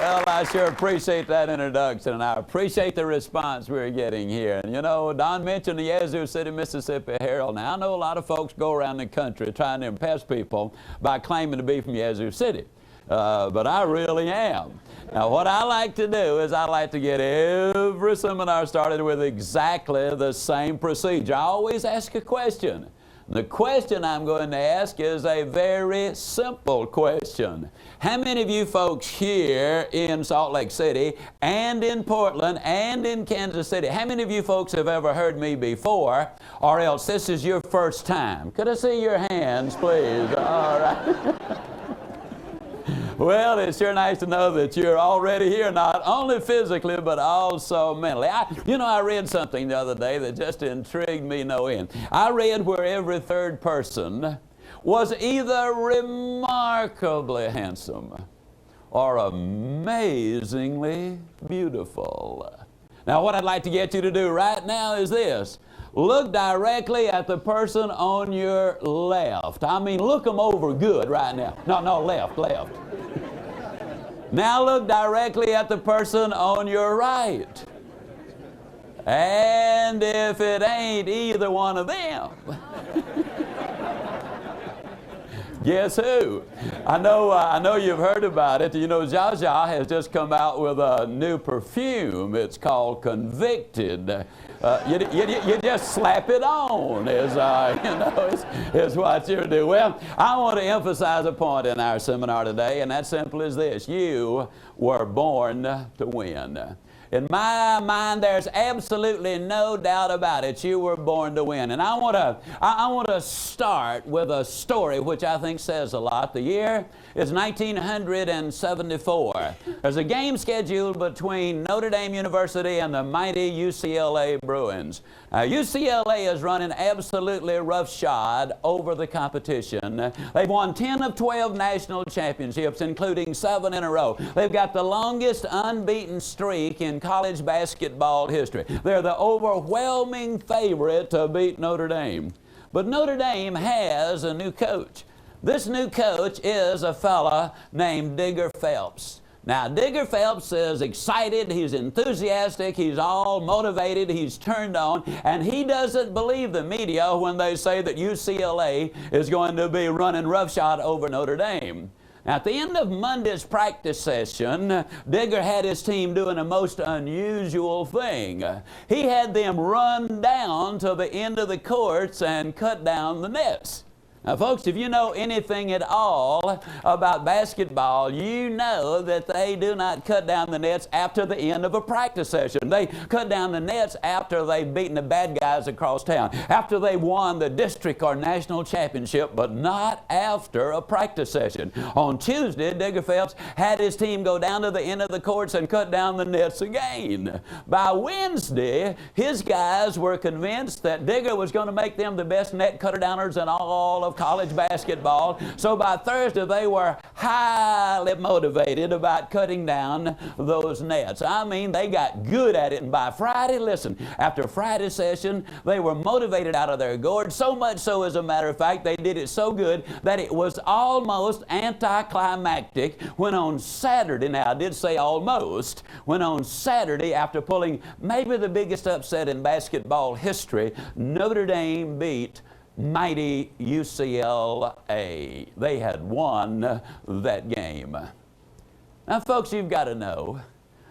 Well, I sure appreciate that introduction, and I appreciate the response we're getting here. And you know, Don mentioned the Yazoo City, Mississippi Herald. Now, I know a lot of folks go around the country trying to impress people by claiming to be from Yazoo City. But I really am. Now, what I like to do is I like to get every seminar started with exactly the same procedure. I always ask a question. The question I'm going to ask is a very simple question. How many of you folks here in Salt Lake City and in Portland and in Kansas City, how many of you folks have ever heard me before, or else this is your first time? Could I see your hands, please? All right. Well, it's sure nice to know that you're already here, not only physically, but also mentally. I read something the other day that just intrigued me no end. I read where every third person was either remarkably handsome or amazingly beautiful. Now, what I'd like to get you to do right now is this. Look directly at the person on your left. I mean, look them over good right now. No, left. Now look directly at the person on your right. And if it ain't either one of them, guess who? I know you've heard about it. You know, Zsa has just come out with a new perfume. It's called Convicted. You just slap it on, is what you do. Well, I want to emphasize a point in our seminar today, and that's simple as this. You were born to win. In my mind, there's absolutely no doubt about it. You were born to win. And I want to start with a story which I think says a lot. The year is 1974. There's a game scheduled between Notre Dame University and the mighty UCLA Bruins. UCLA is running absolutely roughshod over the competition. They've won 10 of 12 national championships, including 7 in a row. They've got the longest unbeaten streak in college basketball history. They're the overwhelming favorite to beat Notre Dame. But Notre Dame has a new coach. This new coach is a fella named Digger Phelps. Now, Digger Phelps is excited, he's enthusiastic, he's all motivated, he's turned on, and he doesn't believe the media when they say that UCLA is going to be running roughshod over Notre Dame. Now, at the end of Monday's practice session, Digger had his team doing a most unusual thing. He had them run down to the end of the courts and cut down the nets. Now, folks, if you know anything at all about basketball, you know that they do not cut down the nets after the end of a practice session. They cut down the nets after they've beaten the bad guys across town, after they've won the district or national championship, but not after a practice session. On Tuesday, Digger Phelps had his team go down to the end of the courts and cut down the nets again. By Wednesday, his guys were convinced that Digger was going to make them the best net cutter downers in all of college basketball. So by Thursday, they were highly motivated about cutting down those nets. I mean, they got good at it. And by Friday, listen, after Friday's session, they were motivated out of their gourd. So much so, as a matter of fact, they did it so good that it was almost anticlimactic when on Saturday, now I did say almost, when on Saturday, after pulling maybe the biggest upset in basketball history, Notre Dame beat mighty UCLA. They had won that game. Now, folks, you've got to know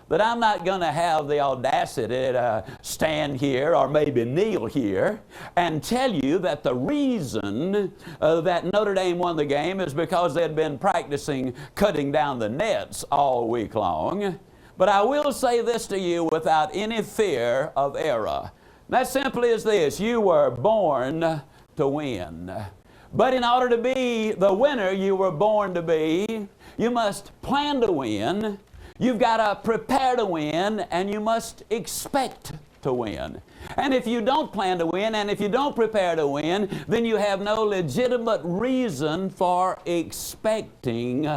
that I'm not going to have the audacity to stand here or maybe kneel here and tell you that the reason that Notre Dame won the game is because they'd been practicing cutting down the nets all week long. But I will say this to you without any fear of error. That simply is this: you were born to win. But in order to be the winner you were born to be, you must plan to win, you've got to prepare to win, and you must expect to win. And if you don't plan to win, and if you don't prepare to win, then you have no legitimate reason for expecting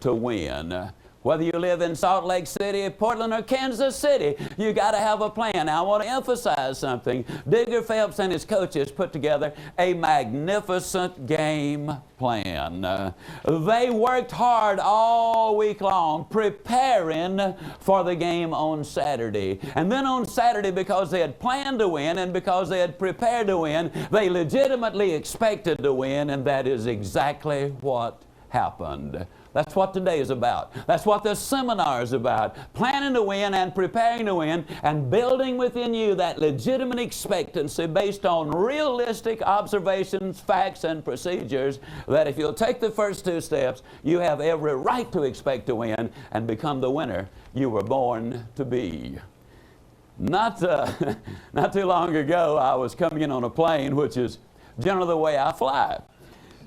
to win. Whether you live in Salt Lake City, Portland, or Kansas City, you got to have a plan. Now, I want to emphasize something. Digger Phelps and his coaches put together a magnificent game plan. They worked hard all week long preparing for the game on Saturday. And then on Saturday, because they had planned to win and because they had prepared to win, they legitimately expected to win, and that is exactly what happened. That's what today is about. That's what this seminar is about. Planning to win and preparing to win and building within you that legitimate expectancy based on realistic observations, facts, and procedures, that if you'll take the first two steps, you have every right to expect to win and become the winner you were born to be. Not too long ago, I was coming in on a plane, which is generally the way I fly.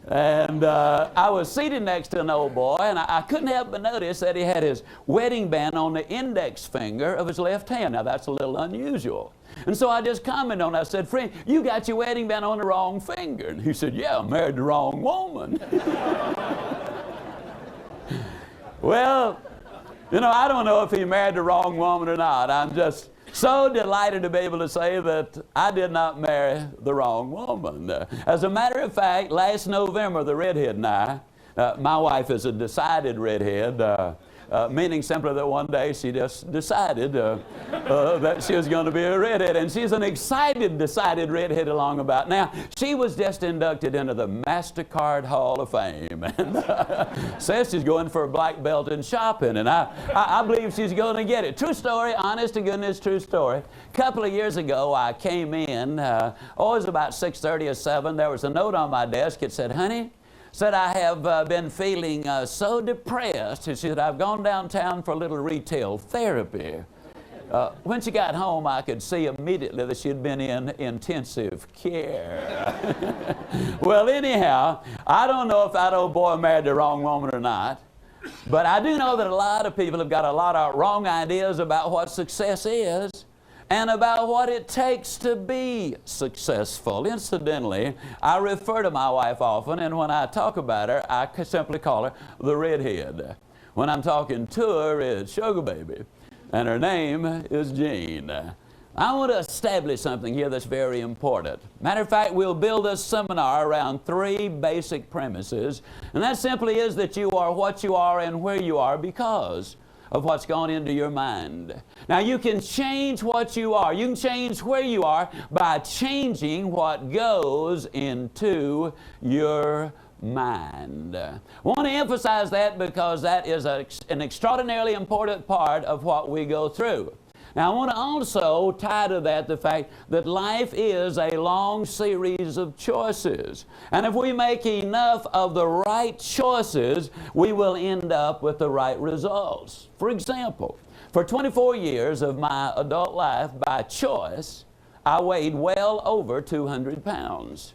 And I was seated next to an old boy, and I couldn't help but notice that he had his wedding band on the index finger of his left hand. Now, that's a little unusual. And so I just commented on it. I said, "Friend, you got your wedding band on the wrong finger." And he said, "Yeah, I married the wrong woman." Well, you know, I don't know if he married the wrong woman or not. I'm just so delighted to be able to say that I did not marry the wrong woman. As a matter of fact, last November, the redhead and I, my wife is a decided redhead, meaning simply that one day she just decided that she was going to be a redhead. And she's an excited, decided redhead along about now. She was just inducted into the MasterCard Hall of Fame. And says she's going for a black belt in shopping. And I believe she's going to get it. True story, honest to goodness, true story. A couple of years ago, I came in, it was about 6:30 or 7. There was a note on my desk. It said, "Honey," said, "I have been feeling so depressed." She said, "I've gone downtown for a little retail therapy." When she got home, I could see immediately that she'd been in intensive care. Well, anyhow, I don't know if that old boy married the wrong woman or not, but I do know that a lot of people have got a lot of wrong ideas about what success is and about what it takes to be successful. Incidentally, I refer to my wife often, and when I talk about her, I simply call her the redhead. When I'm talking to her, it's Sugar Baby, and her name is Jean. I want to establish something here that's very important. Matter of fact, we'll build this seminar around 3 basic premises, and that simply is that you are what you are and where you are because of what's gone into your mind. Now, you can change what you are. You can change where you are by changing what goes into your mind. I want to emphasize that because that is an extraordinarily important part of what we go through. Now, I want to also tie to that the fact that life is a long series of choices. And if we make enough of the right choices, we will end up with the right results. For example, for 24 years of my adult life, by choice, I weighed well over 200 pounds.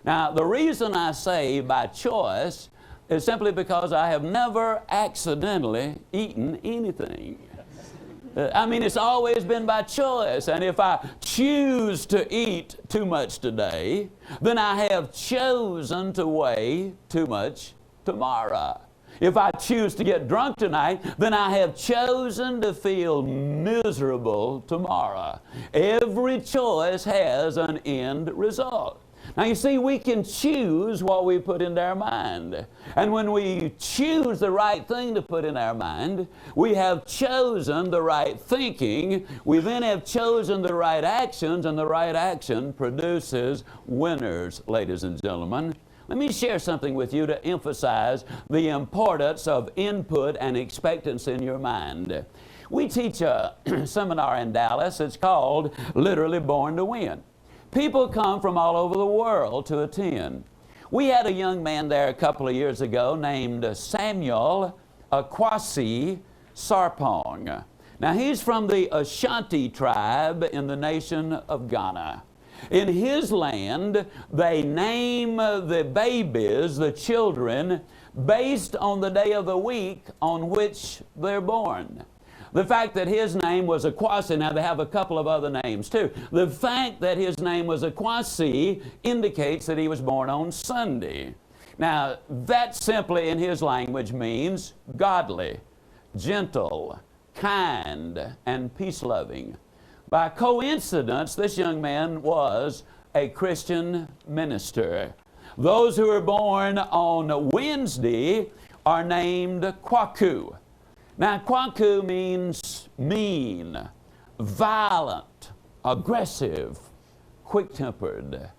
Now, the reason I say by choice is simply because I have never accidentally eaten anything. I mean, it's always been by choice. And if I choose to eat too much today, then I have chosen to weigh too much tomorrow. If I choose to get drunk tonight, then I have chosen to feel miserable tomorrow. Every choice has an end result. Now, you see, we can choose what we put into our mind. And when we choose the right thing to put in our mind, we have chosen the right thinking. We then have chosen the right actions, and the right action produces winners, ladies and gentlemen. Let me share something with you to emphasize the importance of input and expectancy in your mind. We teach a seminar in Dallas. It's called Literally Born to Win. People come from all over the world to attend. We had a young man there a couple of years ago named Samuel Akwasi Sarpong. Now, he's from the Ashanti tribe in the nation of Ghana. In his land, they name the babies, the children, based on the day of the week on which they're born. The fact that his name was Akwasi, now they have a couple of other names too. The fact that his name was Akwasi indicates that he was born on Sunday. Now, that simply in his language means godly, gentle, kind, and peace-loving. By coincidence, this young man was a Christian minister. Those who are born on Wednesday are named Kwaku. Now, Kwaku means mean, violent, aggressive, quick-tempered.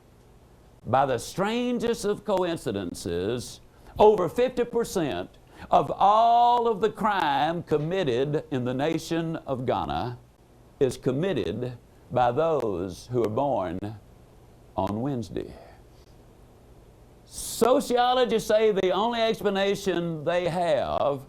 By the strangest of coincidences, over 50% of all of the crime committed in the nation of Ghana is committed by those who are born on Wednesday. Sociologists say the only explanation they have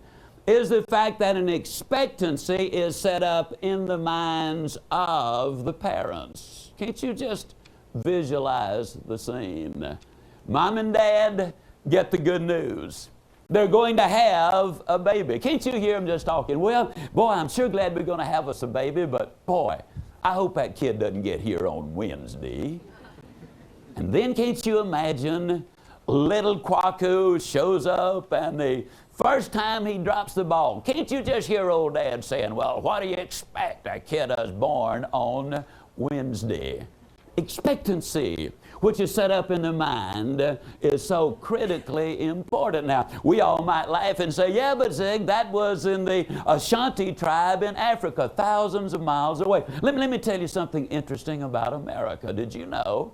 is the fact that an expectancy is set up in the minds of the parents. Can't you just visualize the scene? Mom and Dad get the good news. They're going to have a baby. Can't you hear them just talking? Well, boy, I'm sure glad we're going to have us a baby, but boy, I hope that kid doesn't get here on Wednesday. And then can't you imagine little Kwaku shows up and the first time he drops the ball, can't you just hear old Dad saying, well, what do you expect? A kid is born on Wednesday. Expectancy, which is set up in the mind, is so critically important. Now, we all might laugh and say, yeah, but Zig, that was in the Ashanti tribe in Africa, thousands of miles away. Let me tell you something interesting about America. Did you know?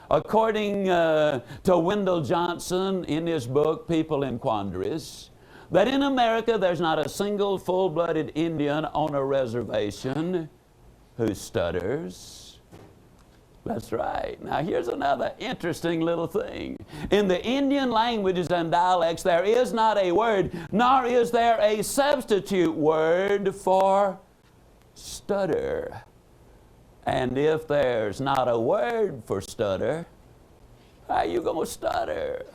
According to Wendell Johnson in his book, People in Quandaries, that in America there's not a single full-blooded Indian on a reservation who stutters. That's right. Now here's another interesting little thing. In the Indian languages and dialects, there is not a word, nor is there a substitute word for stutter. And if there's not a word for stutter, how are you going to stutter?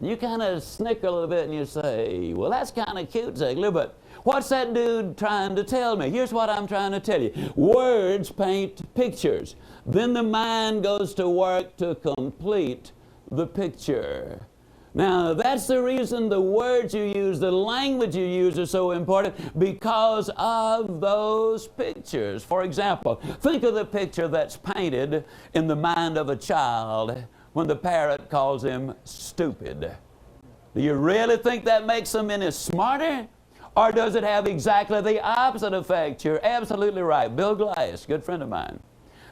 You kind of snicker a little bit and you say, well, that's kind of cute, Ziegler, but what's that dude trying to tell me? Here's what I'm trying to tell you. Words paint pictures. Then the mind goes to work to complete the picture. Now, that's the reason the words you use, the language you use is so important, because of those pictures. For example, think of the picture that's painted in the mind of a child when the parent calls him stupid. Do you really think that makes them any smarter? Or does it have exactly the opposite effect? You're absolutely right. Bill Glass, good friend of mine.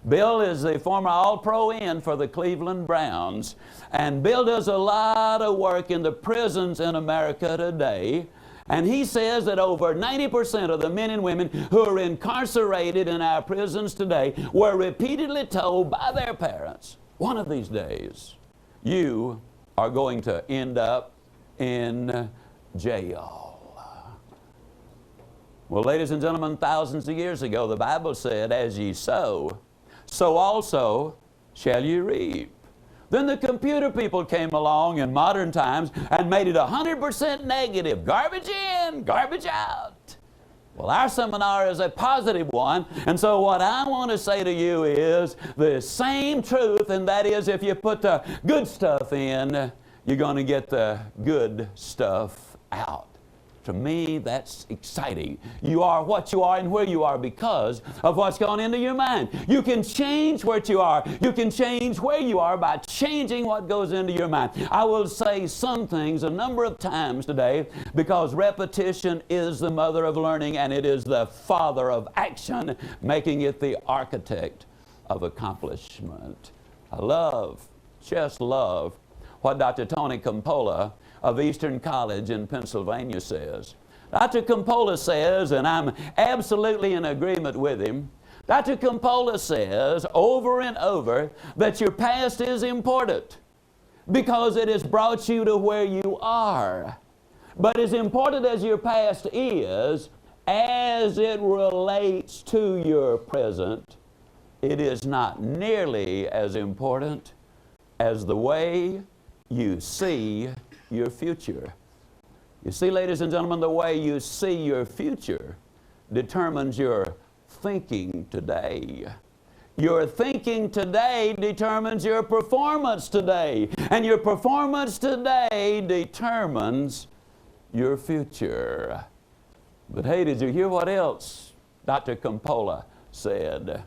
Bill is the former All-Pro end for the Cleveland Browns, and Bill does a lot of work in the prisons in America today, and he says that over 90% of the men and women who are incarcerated in our prisons today were repeatedly told by their parents, one of these days, you are going to end up in jail. Well, ladies and gentlemen, thousands of years ago, the Bible said, as ye sow, so also shall you reap. Then the computer people came along in modern times and made it 100% negative. Garbage in, garbage out. Well, our seminar is a positive one, and so what I want to say to you is the same truth, and that is if you put the good stuff in, you're going to get the good stuff out. To me, that's exciting. You are what you are and where you are because of what's gone into your mind. You can change what you are. You can change where you are by changing what goes into your mind. I will say some things a number of times today because repetition is the mother of learning and it is the father of action, making it the architect of accomplishment. I just love what Dr. Tony Campola of Eastern College in Pennsylvania says. Dr. Campola says, and I'm absolutely in agreement with him, Dr. Campola says over and over that your past is important because it has brought you to where you are. But as important as your past is, as it relates to your present, it is not nearly as important as the way you see your future. You see, ladies and gentlemen, the way you see your future determines your thinking today. Your thinking today determines your performance today. And your performance today determines your future. But hey, did you hear what else Dr. Campola said?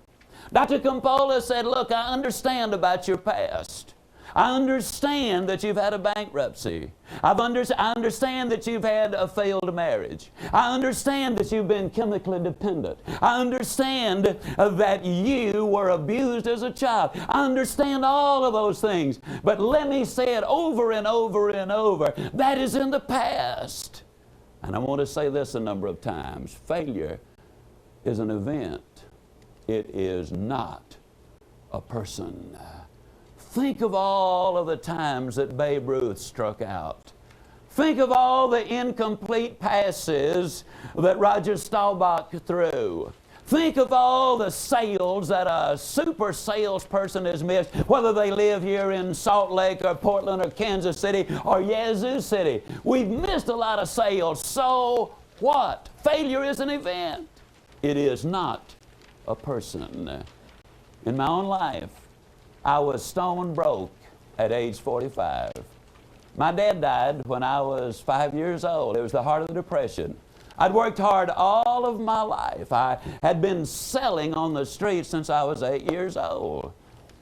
Dr. Campola said, look, I understand about your past. I understand that you've had a bankruptcy. I understand that you've had a failed marriage. I understand that you've been chemically dependent. I understand that you were abused as a child. I understand all of those things. But let me say it over and over and over. That is in the past. And I want to say this a number of times. Failure is an event. It is not a person. Think of all of the times that Babe Ruth struck out. Think of all the incomplete passes that Roger Staubach threw. Think of all the sales that a super salesperson has missed, whether they live here in Salt Lake or Portland or Kansas City or Yazoo City. We've missed a lot of sales. So what? Failure is an event. It is not a person. In my own life, I was stone broke at age 45. My dad died when I was 5 years old. It was the heart of the Depression. I'd worked hard all of my life. I had been selling on the streets since I was 8 years old.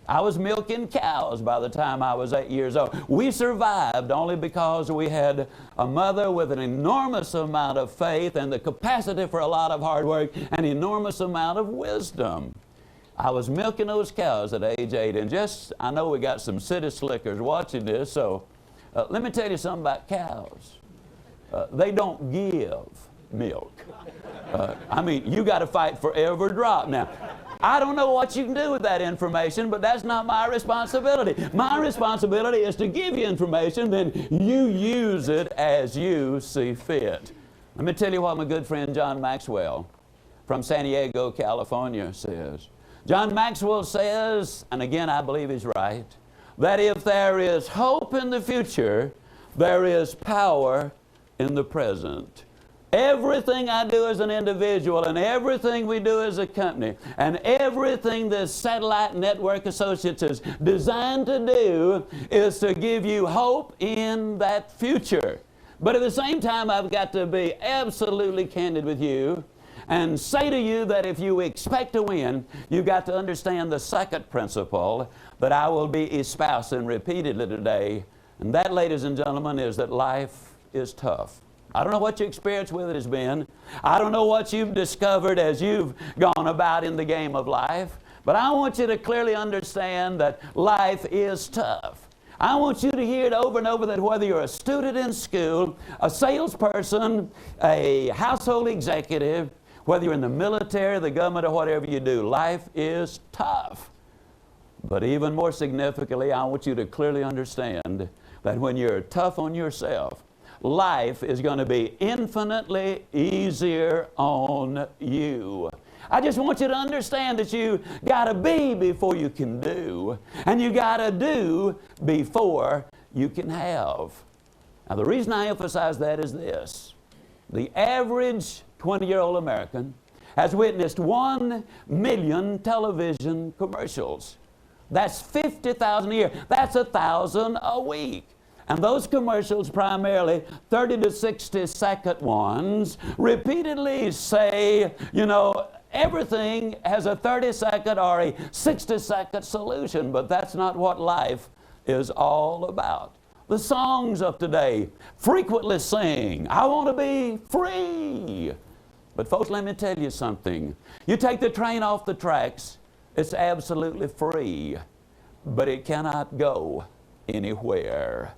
I was milking cows by the time I was 8 years old. We survived only because we had a mother with an enormous amount of faith and the capacity for a lot of hard work and enormous amount of wisdom. I was milking those cows at age 8, and I know we got some city slickers watching this, so let me tell you something about cows. They don't give milk. I mean, you got to fight for every drop. Now, I don't know what you can do with that information, but that's not my responsibility. My responsibility is to give you information, then you use it as you see fit. Let me tell you what my good friend John Maxwell from San Diego, California says. John Maxwell says, and again I believe he's right, that if there is hope in the future, there is power in the present. Everything I do as an individual and everything we do as a company and everything this Satellite Network Associates is designed to do is to give you hope in that future. But at the same time, I've got to be absolutely candid with you and say to you that if you expect to win, you've got to understand the second principle that I will be espousing repeatedly today. And that, ladies and gentlemen, is that life is tough. I don't know what your experience with it has been. I don't know what you've discovered as you've gone about in the game of life. But I want you to clearly understand that life is tough. I want you to hear it over and over that whether you're a student in school, a salesperson, a household executive, whether you're in the military, the government, or whatever you do, life is tough. But even more significantly, I want you to clearly understand that when you're tough on yourself, life is going to be infinitely easier on you. I just want you to understand that you got to be before you can do, and you got to do before you can have. Now, the reason I emphasize that is this. The average 20-year-old American has witnessed 1 million television commercials. That's 50,000 a year. That's 1,000 a week. And those commercials, primarily 30 to 60 second ones, repeatedly say, you know, everything has a 30-second or a 60-second solution, but that's not what life is all about. The songs of today frequently sing, I want to be free. But folks, let me tell you something. You take the train off the tracks, it's absolutely free, but it cannot go anywhere.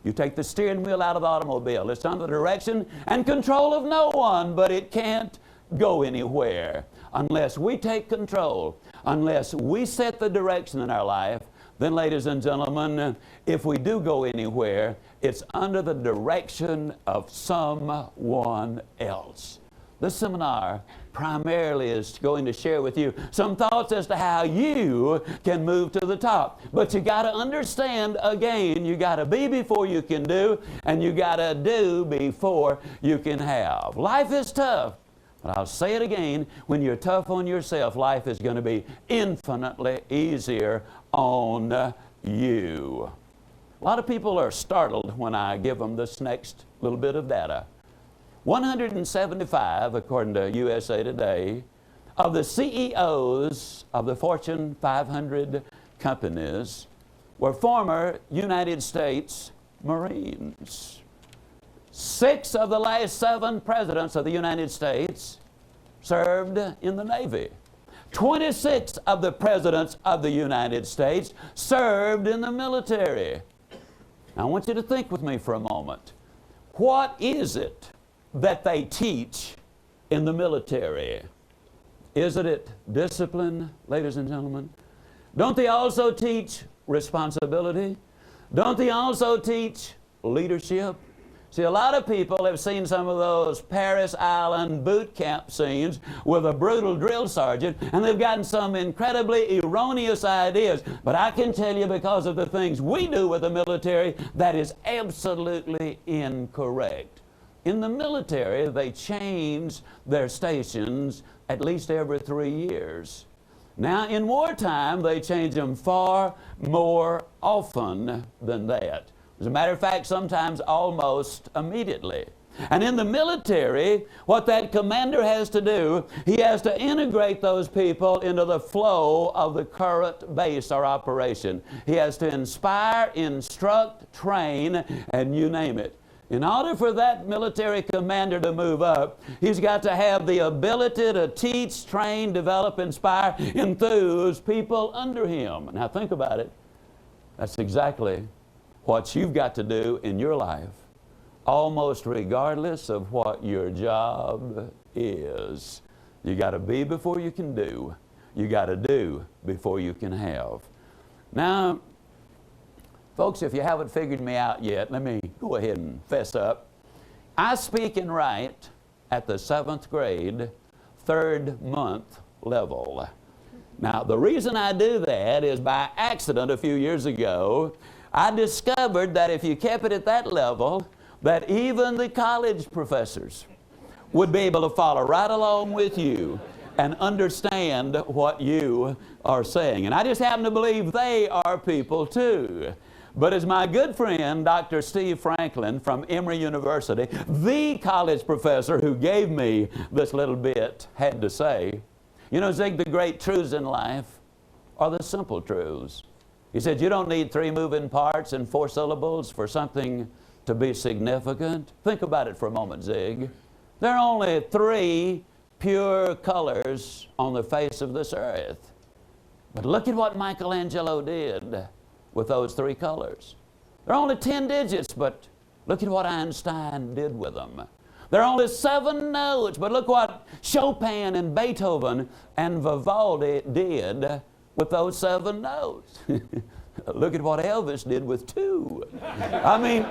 You take the steering wheel out of the automobile, it's under the direction and control of no one, but it can't go anywhere. Unless we take control, unless we set the direction in our life, then, ladies and gentlemen, if we do go anywhere, it's under the direction of someone else. This seminar primarily is going to share with you some thoughts as to how you can move to the top. But you got to understand, again, you got to be before you can do, and you got to do before you can have. Life is tough. But I'll say it again, when you're tough on yourself, life is going to be infinitely easier on you. A lot of people are startled when I give them this next little bit of data. 175, according to USA Today, of the CEOs of the Fortune 500 companies were former United States Marines. 6 of the last 7 presidents of the United States served in the Navy. 26 of the presidents of the United States served in the military. Now, I want you to think with me for a moment. What is it that they teach in the military? Isn't it discipline, ladies and gentlemen? Don't they also teach responsibility? Don't they also teach leadership? See, a lot of people have seen some of those Paris Island boot camp scenes with a brutal drill sergeant, and they've gotten some incredibly erroneous ideas. But I can tell you, because of the things we do with the military, that is absolutely incorrect. In the military, they change their stations at least every 3 years. Now, in wartime, they change them far more often than that. As a matter of fact, sometimes almost immediately. And in the military, what that commander has to do, he has to integrate those people into the flow of the current base or operation. He has to inspire, instruct, train, and you name it. In order for that military commander to move up, he's got to have the ability to teach, train, develop, inspire, enthuse people under him. Now think about it. That's exactly what you've got to do in your life, almost regardless of what your job is. You got to be before you can do. You got to do before you can have. Now, folks, if you haven't figured me out yet, let me go ahead and fess up. I speak and write at the 7th grade, 3rd month level. Now, the reason I do that is by accident a few years ago, I discovered that if you kept it at that level, that even the college professors would be able to follow right along with you and understand what you are saying. And I just happen to believe they are people too. But as my good friend, Dr. Steve Franklin from Emory University, the college professor who gave me this little bit, had to say, you know, Zig, the great truths in life are the simple truths. He said, you don't need 3 moving parts and 4 syllables for something to be significant. Think about it for a moment, Zig. There are only 3 pure colors on the face of this earth. But look at what Michelangelo did with those 3 colors. There are only 10 digits, but look at what Einstein did with them. There are only 7 notes, but look what Chopin and Beethoven and Vivaldi did with those 7 notes. Look at what Elvis did with 2. I mean,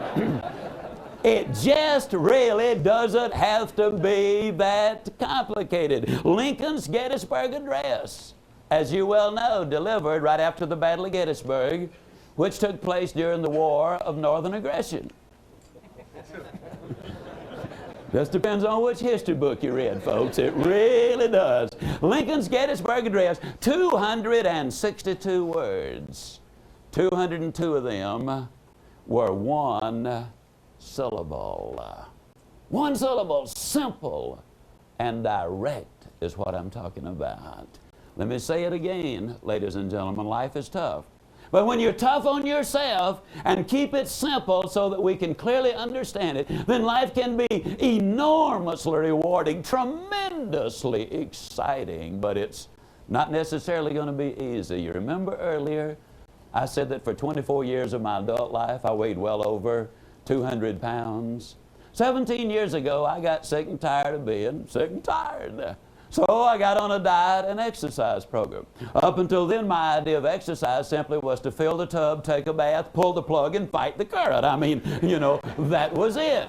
it just really doesn't have to be that complicated. Lincoln's Gettysburg Address, as you well know, delivered right after the Battle of Gettysburg, which took place during the War of Northern Aggression. Just depends on which history book you read, folks. It really does. Lincoln's Gettysburg Address, 262 words. 202 of them were 1 syllable. 1 syllable, simple and direct is what I'm talking about. Let me say it again, ladies and gentlemen, life is tough. But when you're tough on yourself and keep it simple so that we can clearly understand it, then life can be enormously rewarding, tremendously exciting, but it's not necessarily going to be easy. You remember earlier, I said that for 24 years of my adult life, I weighed well over 200 pounds. 17 years ago, I got sick and tired of being sick and tired. So I got on a diet and exercise program. Up until then, my idea of exercise simply was to fill the tub, take a bath, pull the plug, and fight the current. I mean, you know, that was it.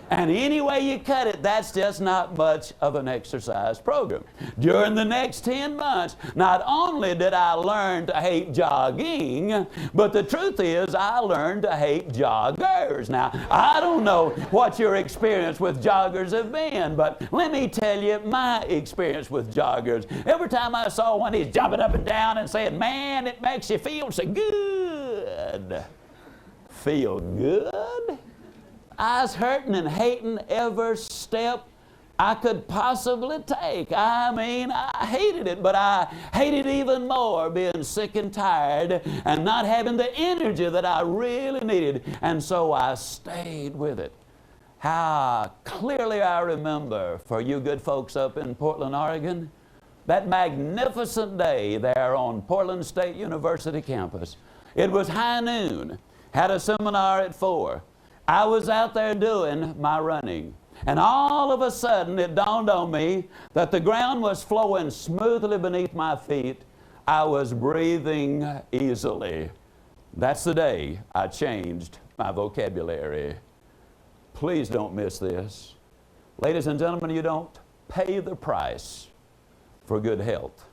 And any way you cut it, that's just not much of an exercise program. During the next 10 months, not only did I learn to hate jogging, but the truth is I learned to hate joggers. Now, I don't know what your experience with joggers have been, but let me tell you my experience with joggers. Every time I saw one, he's jumping up and down and saying, man, it makes you feel so good. Feel good? I was hurting and hating every step I could possibly take. I mean, I hated it, but I hated even more being sick and tired and not having the energy that I really needed. And so I stayed with it. How clearly I remember, for you good folks up in Portland, Oregon, that magnificent day there on Portland State University campus. It was high noon, had a seminar at 4. I was out there doing my running. And all of a sudden it dawned on me that the ground was flowing smoothly beneath my feet. I was breathing easily. That's the day I changed my vocabulary. Please don't miss this. Ladies and gentlemen, you don't pay the price for good health.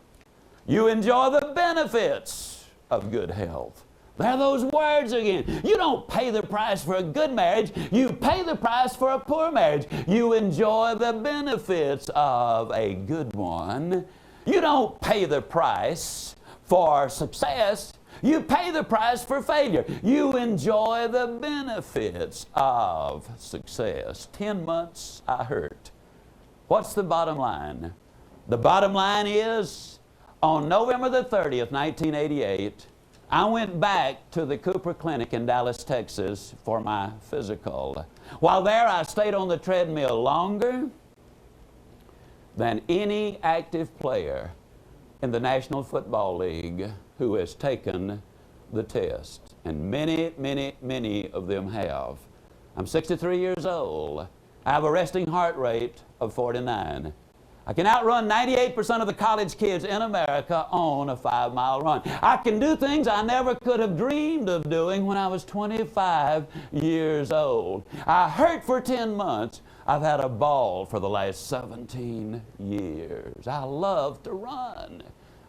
You enjoy the benefits of good health. There are those words again. You don't pay the price for a good marriage. You pay the price for a poor marriage. You enjoy the benefits of a good one. You don't pay the price for success. You pay the price for failure. You enjoy the benefits of success. 10 months I hurt. What's the bottom line? The bottom line is, on November the 30th, 1988, I went back to the Cooper Clinic in Dallas, Texas for my physical. While there, I stayed on the treadmill longer than any active player in the National Football League who has taken the test. And many, many, many of them have. I'm 63 years old. I have a resting heart rate of 49. I can outrun 98% of the college kids in America on a 5-mile run. I can do things I never could have dreamed of doing when I was 25 years old. I hurt for 10 months. I've had a ball for the last 17 years. I love to run.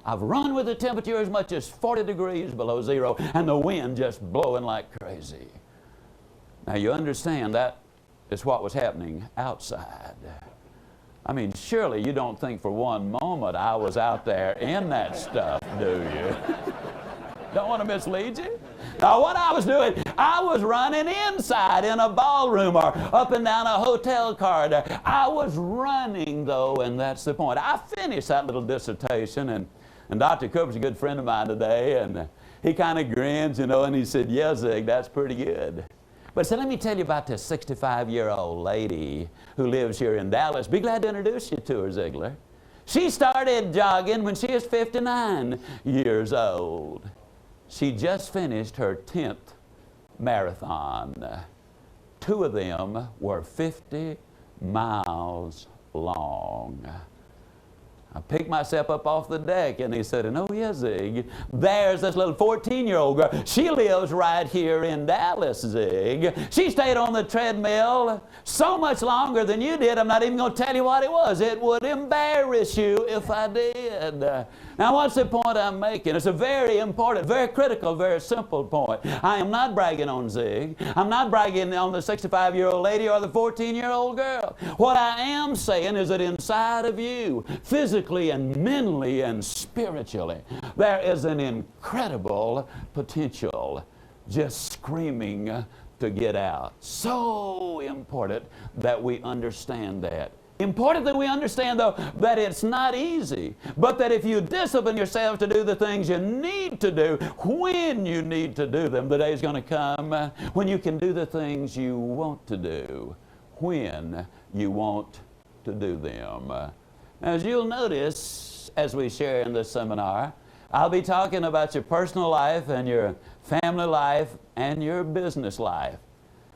I've run with the temperature as much as 40 degrees below zero and the wind just blowing like crazy. Now you understand that is what was happening outside. I mean, surely you don't think for one moment I was out there in that stuff, do you? Don't want to mislead you. Now, what I was doing, I was running inside in a ballroom or up and down a hotel corridor. I was running, though, and that's the point. I finished that little dissertation, and Dr. Cooper's a good friend of mine today, and he kind of grins, you know, and he said, "Yeah, Zig, that's pretty good." But so let me tell you about this 65-year-old lady who lives here in Dallas. Be glad to introduce you to her, ZIGLAR. She started jogging when she was 59 years old. She just finished her 10th marathon. 2 of them were 50 miles long. I picked myself up off the deck and he said, "Oh yeah, Zig, there's this little 14-year-old girl. She lives right here in Dallas, Zig. She stayed on the treadmill so much longer than you did. I'm not even going to tell you what it was. It would embarrass you if I did." Now what's the point I'm making? It's a very important, very critical, very simple point. I am not bragging on Zig. I'm not bragging on the 65-year-old lady or the 14-year-old girl. What I am saying is that inside of you, physically and mentally and spiritually, there is an incredible potential just screaming to get out. So important that we understand that. Important that we understand, though, that it's not easy, but that if you discipline yourself to do the things you need to do, when you need to do them, the day's going to come when you can do the things you want to do, when you want to do them. As you'll notice, as we share in this seminar, I'll be talking about your personal life and your family life and your business life.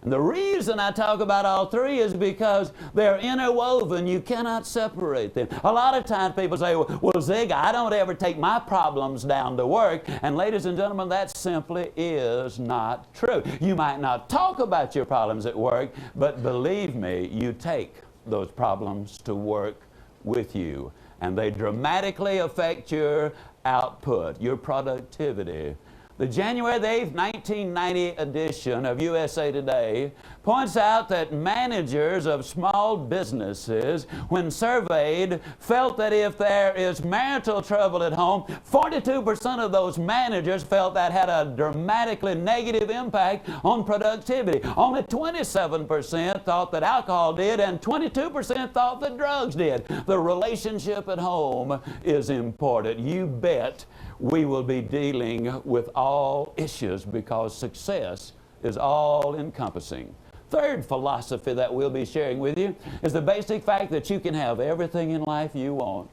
And the reason I talk about all three is because they're interwoven. You cannot separate them. A lot of times people say, "Well, Zig, I don't ever take my problems down to work." And ladies and gentlemen, that simply is not true. You might not talk about your problems at work, but believe me, you take those problems to work with you. And they dramatically affect your output, your productivity. The January the 8th, 1990 edition of USA Today points out that managers of small businesses, when surveyed, felt that if there is marital trouble at home, 42% of those managers felt that had a dramatically negative impact on productivity. Only 27% thought that alcohol did, and 22% thought that drugs did. The relationship at home is important. You bet we will be dealing with all issues because success is all-encompassing. Third philosophy that we'll be sharing with you is the basic fact that you can have everything in life you want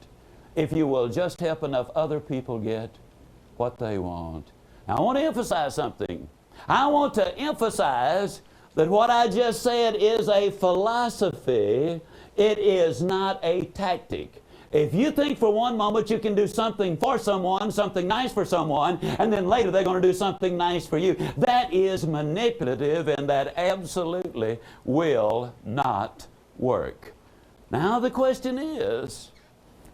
if you will just help enough other people get what they want. Now, I want to emphasize something. I want to emphasize that what I just said is a philosophy. It is not a tactic. If you think for one moment you can do something for someone, something nice for someone, and then later they're going to do something nice for you, that is manipulative, and that absolutely will not work. Now the question is,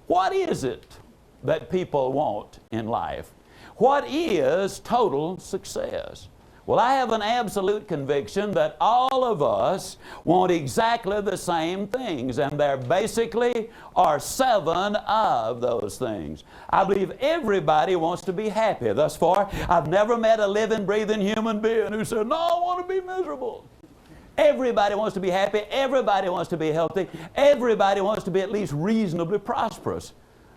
what is it that people want in life? What is total success? Well, I have an absolute conviction that all of us want exactly the same things, and there basically are 7 of those things. I believe everybody wants to be happy. Thus far, I've never met a living, breathing human being who said, "No, I want to be miserable." Everybody wants to be happy. Everybody wants to be healthy. Everybody wants to be at least reasonably prosperous.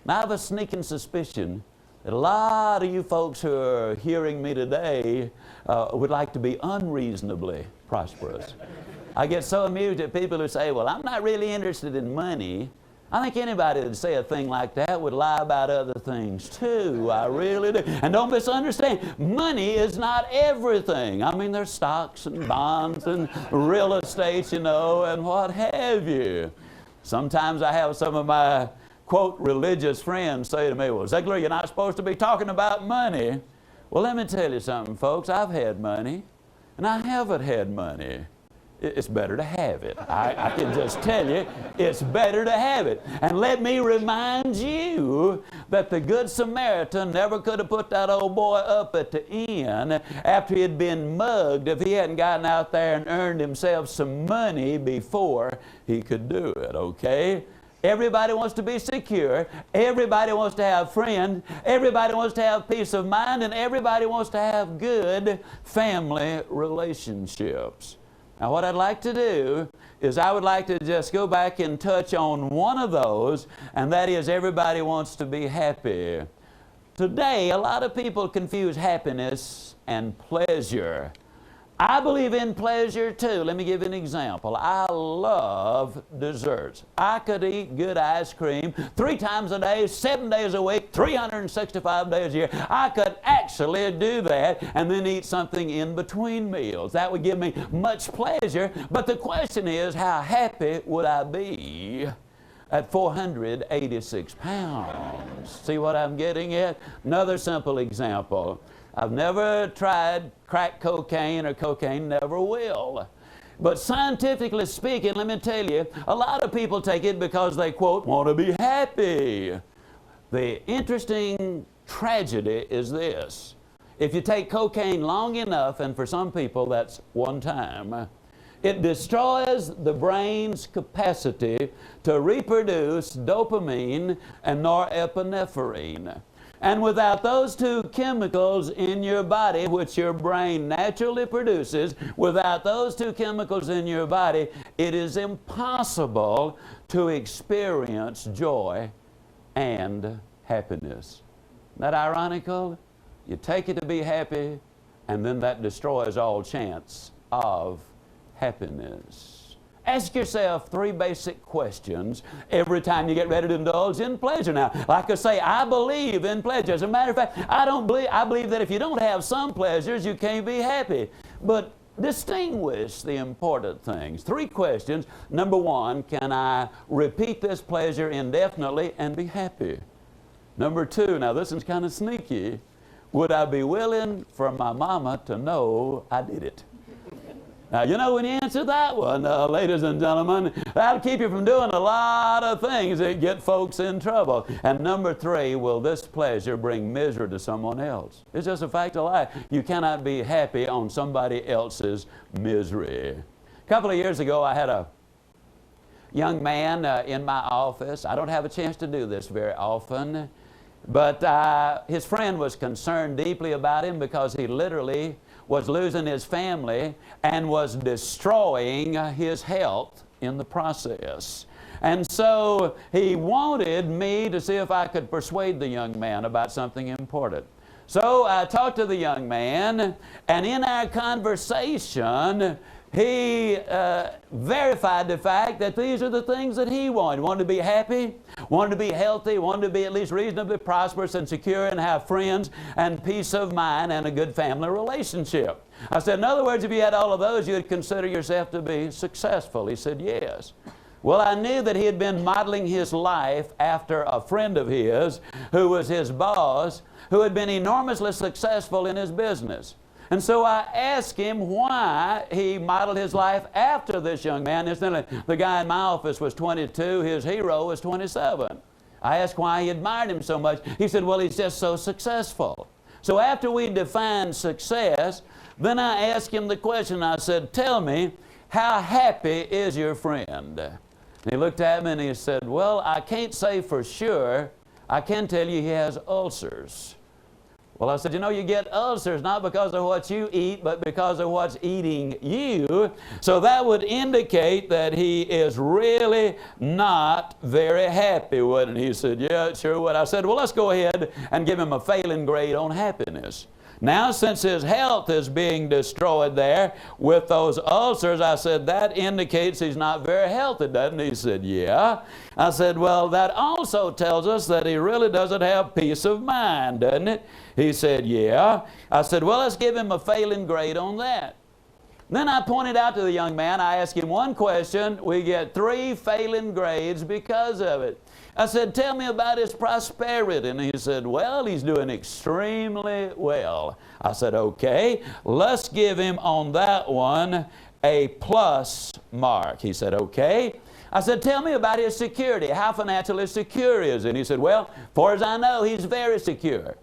Now, I have a sneaking suspicion that a lot of you folks who are hearing me today would like to be unreasonably prosperous. I get so amused at people who say, "Well, I'm not really interested in money." I think anybody that would say a thing like that would lie about other things too. I really do. And don't misunderstand, money is not everything. I mean, there's stocks and bonds and real estate, you know, and what have you. Sometimes I have some of my quote, religious friends say to me, "Well, Ziglar, you're not supposed to be talking about money." Well, let me tell you something, folks. I've had money, and I haven't had money. It's better to have it. I can just tell you, it's better to have it. And let me remind you that the Good Samaritan never could have put that old boy up at the inn after he had been mugged if he hadn't gotten out there and earned himself some money before he could do it, okay? Everybody wants to be secure. Everybody wants to have friends. Everybody wants to have peace of mind. And everybody wants to have good family relationships. Now, what I'd like to do is I would like to just go back and touch on one of those, and that is everybody wants to be happy. Today, a lot of people confuse happiness and pleasure. I believe in pleasure too. Let me give you an example. I love desserts. I could eat good ice cream 3 times a day, 7 days a week, 365 days a year. I could actually do that and then eat something in between meals. That would give me much pleasure. But the question is, how happy would I be at 486 pounds? See what I'm getting at? Another simple example. I've never tried crack cocaine, or cocaine never will. But scientifically speaking, let me tell you, a lot of people take it because they, quote, want to be happy. The interesting tragedy is this. If you take cocaine long enough, and for some people that's one time, it destroys the brain's capacity to reproduce dopamine and norepinephrine. And without those 2 chemicals in your body, which your brain naturally produces, without those 2 chemicals in your body, it is impossible to experience joy and happiness. Isn't that ironical? You take it to be happy, and then that destroys all chance of happiness. Ask yourself 3 basic questions every time you get ready to indulge in pleasure. Now, like I say, I believe in pleasure. As a matter of fact, I believe that if you don't have some pleasures, you can't be happy. But distinguish the important things. 3 questions. Number 1, can I repeat this pleasure indefinitely and be happy? Number 2, now this one's kind of sneaky. Would I be willing for my mama to know I did it? Now, you know, when you answer that one, ladies and gentlemen, that'll keep you from doing a lot of things that get folks in trouble. And number 3, will this pleasure bring misery to someone else? It's just a fact of life. You cannot be happy on somebody else's misery. A couple of years ago, I had a young man in my office. I don't have a chance to do this very often, but his friend was concerned deeply about him because he literally was losing his family and was destroying his health in the process. And so he wanted me to see if I could persuade the young man about something important. So I talked to the young man, and in our conversation, he verified the fact that these are the things that he wanted. He wanted to be happy, wanted to be healthy, wanted to be at least reasonably prosperous and secure and have friends and peace of mind and a good family relationship. I said, in other words, if you had all of those, you would consider yourself to be successful. He said, yes. Well, I knew that he had been modeling his life after a friend of his who was his boss, who had been enormously successful in his business. And so I asked him why he modeled his life after this young man. Incidentally, the guy in my office was 22. His hero was 27. I asked why he admired him so much. He said, well, he's just so successful. So after we defined success, then I asked him the question. I said, tell me, how happy is your friend? And he looked at me and he said, well, I can't say for sure. I can tell you he has ulcers. Well, I said, you know, you get ulcers not because of what you eat, but because of what's eating you. So that would indicate that he is really not very happy, wouldn't he? He said, yeah, it sure would. I said, well, let's go ahead and give him a failing grade on happiness. Now, since his health is being destroyed there with those ulcers, I said, that indicates he's not very healthy, doesn't he? He said, yeah. I said, well, that also tells us that he really doesn't have peace of mind, doesn't it? He said, yeah. I said, well, let's give him a failing grade on that. Then I pointed out to the young man, I asked him one question, we get 3 failing grades because of it. I said, tell me about his prosperity. And he said, well, he's doing extremely well. I said, okay, let's give him on that one a plus mark. He said, okay. I said, tell me about his security. How financially secure is he? And he said, well, far as I know, he's very secure.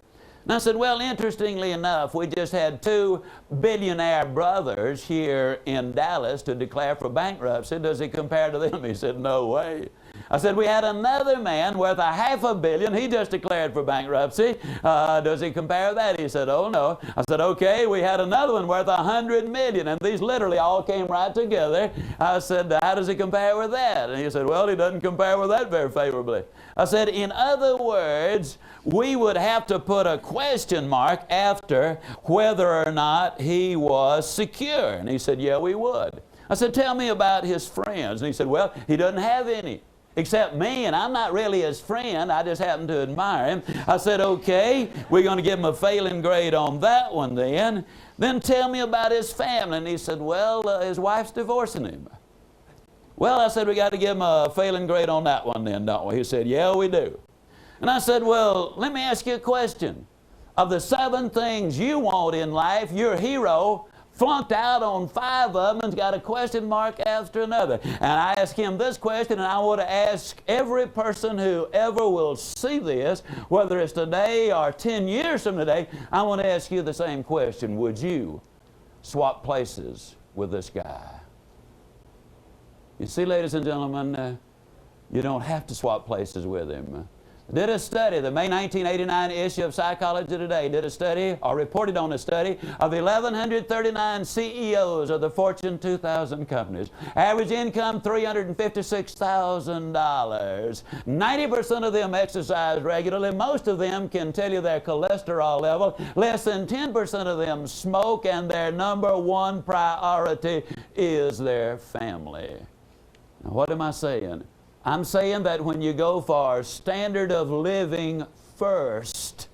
And I said, well, interestingly enough, we just had 2 billionaire brothers here in Dallas to declare for bankruptcy. Does he compare to them? He said, no way. I said, we had another man worth $500 million. He just declared for bankruptcy. Does he compare that? He said, oh, no. I said, okay, we had another one worth $100 million. And these literally all came right together. I said, how does he compare with that? And he said, well, he doesn't compare with that very favorably. I said, in other words, we would have to put a question mark after whether or not he was secure. And he said, yeah, we would. I said, tell me about his friends. And he said, well, he doesn't have any except me, and I'm not really his friend. I just happen to admire him. I said, okay, we're going to give him a failing grade on that one then. Then tell me about his family. And he said, well, his wife's divorcing him. Well, I said, we got to give him a failing grade on that one then, don't we? He said, yeah, we do. And I said, well, let me ask you a question. Of the 7 things you want in life, your hero flunked out on 5 of them and's got a question mark after another. And I asked him this question, and I want to ask every person who ever will see this, whether it's today or 10 years from today, I want to ask you the same question. Would you swap places with this guy? You see, ladies and gentlemen, you don't have to swap places with him. Did a study, the May 1989 issue of Psychology Today did a study, or reported on a study, of 1,139 CEOs of the Fortune 2000 companies. Average income, $356,000. 90% of them exercise regularly. Most of them can tell you their cholesterol level. Less than 10% of them smoke, and their number 1 priority is their family. Now, what am I saying? I'm saying that when you go for standard of living first,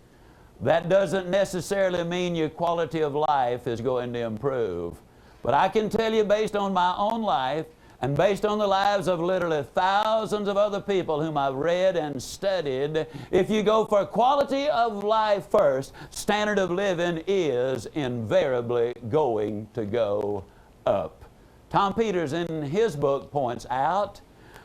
that doesn't necessarily mean your quality of life is going to improve. But I can tell you, based on my own life and based on the lives of literally thousands of other people whom I've read and studied, if you go for quality of life first, standard of living is invariably going to go up. Tom Peters in his book points out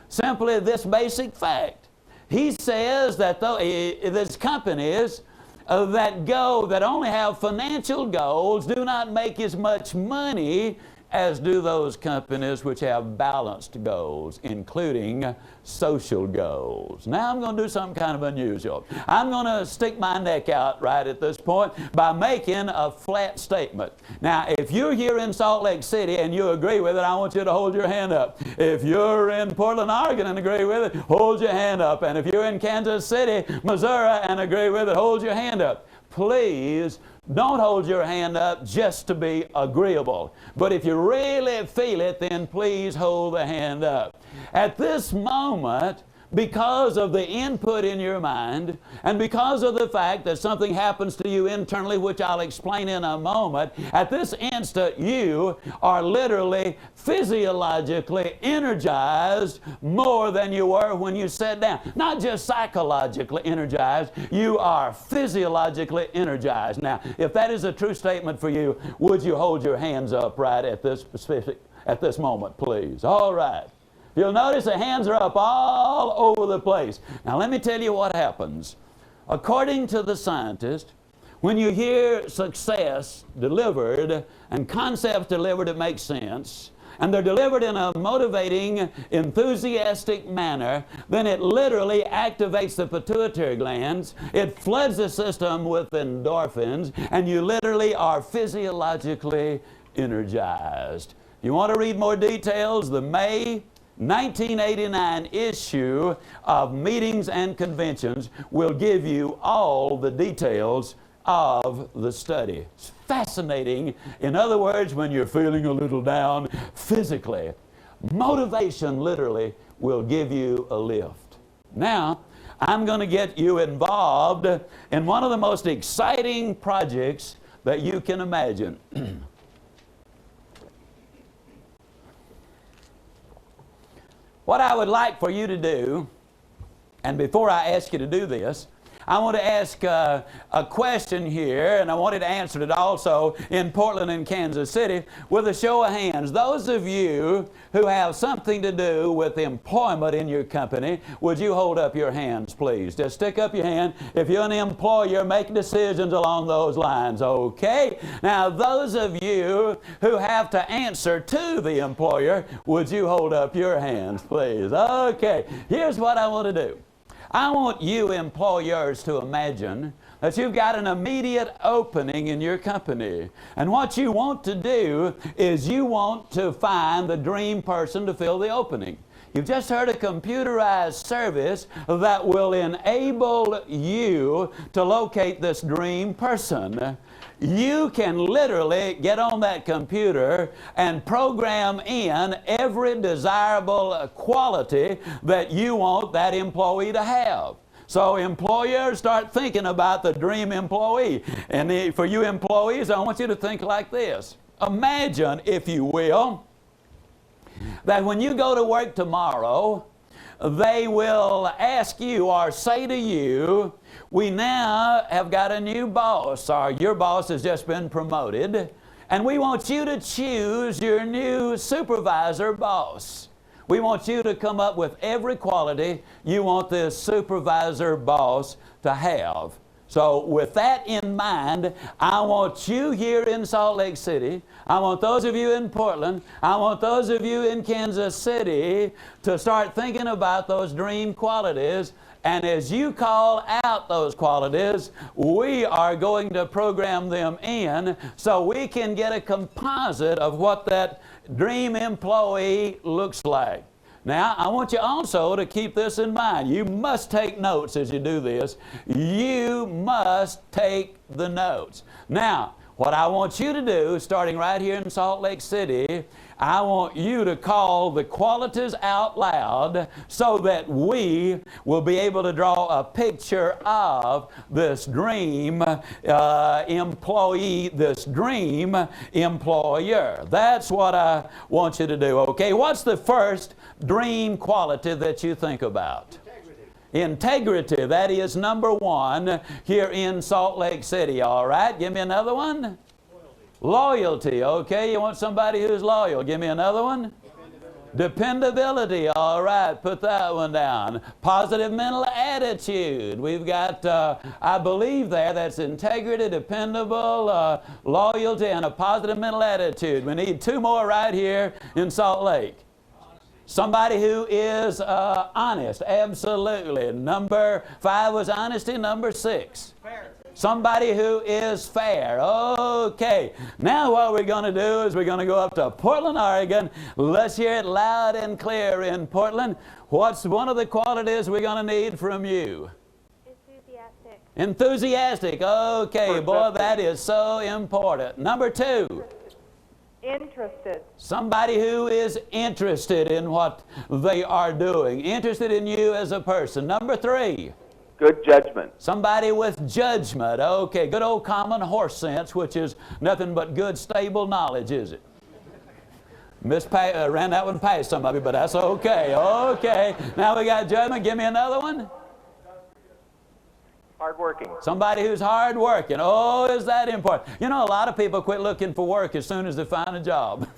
simply this basic fact. He says that there's companies that only have financial goals do not make as much money as do those companies which have balanced goals, including social goals. Now I'm going to do something kind of unusual. I'm going to stick my neck out right at this point by making a flat statement. Now, if you're here in Salt Lake City and you agree with it, I want you to hold your hand up. If you're in Portland, Oregon and agree with it, hold your hand up. And if you're in Kansas City, Missouri and agree with it, hold your hand up. Please don't hold your hand up just to be agreeable. But if you really feel it, then please hold the hand up. At this moment, because of the input in your mind, and because of the fact that something happens to you internally, which I'll explain in a moment, at this instant you are literally physiologically energized more than you were when you sat down. Not just psychologically energized, you are physiologically energized. Now, if that is a true statement for you, would you hold your hands up right at this moment, please? All right. You'll notice the hands are up all over the place. Now let me tell you what happens. According to the scientist, when you hear success delivered and concepts delivered that make sense, and they're delivered in a motivating, enthusiastic manner, then it literally activates the pituitary glands. It floods the system with endorphins, and you literally are physiologically energized. You want to read more details? The May 1989 issue of Meetings and Conventions will give you all the details of the study. It's fascinating. In other words, when you're feeling a little down physically, motivation literally will give you a lift. Now, I'm going to get you involved in one of the most exciting projects that you can imagine. What I would like for you to do, and before I ask you to do this, I want to ask a question here, and I wanted to answer it also in Portland and Kansas City with a show of hands. Those of you who have something to do with employment in your company, would you hold up your hands, please? Just stick up your hand. If you're an employer, make decisions along those lines, okay? Now, those of you who have to answer to the employer, would you hold up your hands, please? Okay, here's what I want to do. I want you employers to imagine that you've got an immediate opening in your company. And what you want to do is you want to find the dream person to fill the opening. You've just heard a computerized service that will enable you to locate this dream person. You can literally get on that computer and program in every desirable quality that you want that employee to have. So employers, start thinking about the dream employee. And for you employees, I want you to think like this. Imagine, if you will, that when you go to work tomorrow, they will ask you or say to you, we now have got a new boss, or your boss has just been promoted, and we want you to choose your new supervisor boss. We want you to come up with every quality you want this supervisor boss to have. So with that in mind, I want you here in Salt Lake City, I want those of you in Portland, I want those of you in Kansas City to start thinking about those dream qualities. And as you call out those qualities, we are going to program them in so we can get a composite of what that dream employee looks like. Now, I want you also to keep this in mind. You must take notes as you do this. You must take the notes. Now, what I want you to do, starting right here in Salt Lake City, I want you to call the qualities out loud so that we will be able to draw a picture of this dream employee, this dream employer. That's what I want you to do, okay? What's the first dream quality that you think about? Integrity. That is number one here in Salt Lake City, all right? Give me another one. Loyalty, okay. You want somebody who's loyal. Give me another one. Dependability, all right, put that one down. Positive mental attitude. We've got, I believe that's integrity, dependable, loyalty, and a positive mental attitude. We need 2 more right here in Salt Lake. Somebody who is honest, absolutely. Number 5 was honesty. Number 6. Fair. Somebody who is fair. Okay. Now what we're going to do is we're going to go up to Portland, Oregon. Let's hear it loud and clear in Portland. What's one of the qualities we're going to need from you? Enthusiastic. Enthusiastic. Okay, boy, that is so important. Number 2. Interested. Somebody who is interested in what they are doing. Interested in you as a person. Number 3. Good judgment. Somebody with judgment. Okay, good old common horse sense, which is nothing but good, stable knowledge, is it? Ran that one past somebody, but that's okay. Okay, now we got judgment. Give me another one. Hardworking. Somebody who's hardworking. Oh, is that important? You know, a lot of people quit looking for work as soon as they find a job.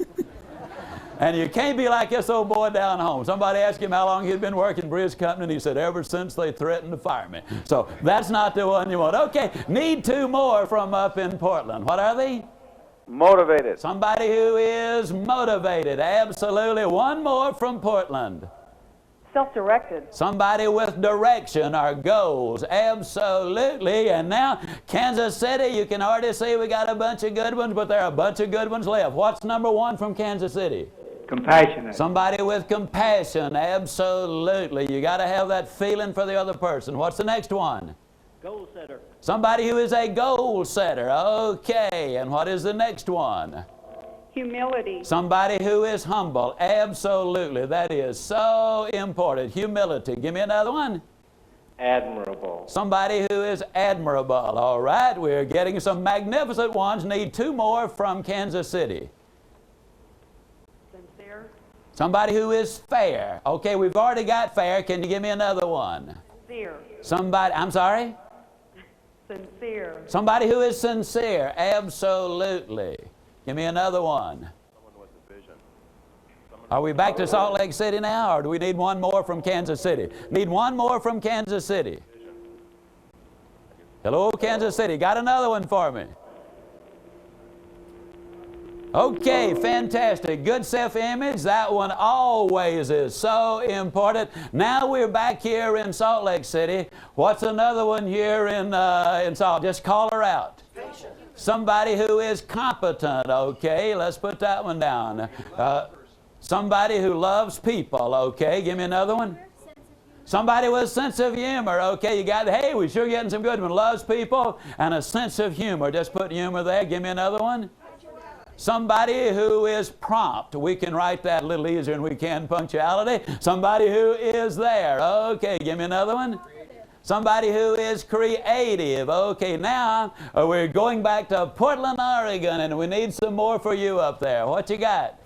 And you can't be like this old boy down home. Somebody asked him how long he'd been working for his company, and he said, ever since they threatened to fire me. So that's not the one you want. Okay, need 2 more from up in Portland. What are they? Motivated. Somebody who is motivated. Absolutely. 1 more from Portland. Self-directed. Somebody with direction or goals. Absolutely. And now, Kansas City, you can already see we got a bunch of good ones, but there are a bunch of good ones left. What's number 1 from Kansas City? Compassionate. Somebody with compassion. Absolutely. You got to have that feeling for the other person. What's the next one? Goal setter. Somebody who is a goal setter. Okay. And what is the next one? Humility. Somebody who is humble. Absolutely. That is so important. Humility. Give me another one. Admirable. Somebody who is admirable. All right. We're getting some magnificent ones. Need 2 more from Kansas City. Sincere. Somebody who is fair. Okay, we've already got fair. Can you give me another one? Sincere. Somebody, I'm sorry? Sincere. Somebody who is sincere. Absolutely. Give me another one. Someone with a vision. Are we back to Salt Lake City now, or do we need 1 more from Kansas City? Need 1 more from Kansas City. Hello, Kansas City. Got another one for me? Okay, fantastic. Good self-image. That one always is so important. Now we're back here in Salt Lake City. What's another one here in Salt? Just call her out. Somebody who is competent. Okay, let's put that one down. Somebody who loves people. Okay, give me another one. Somebody with a sense of humor. Okay, you got, hey, we're sure getting some good one. Loves people and a sense of humor. Just put humor there. Give me another one. Somebody who is prompt. We can write that a little easier than we can punctuality. Somebody who is there. Okay, give me another one. Somebody who is creative. Okay, now we're going back to Portland, Oregon, and we need some more for you up there. What you got?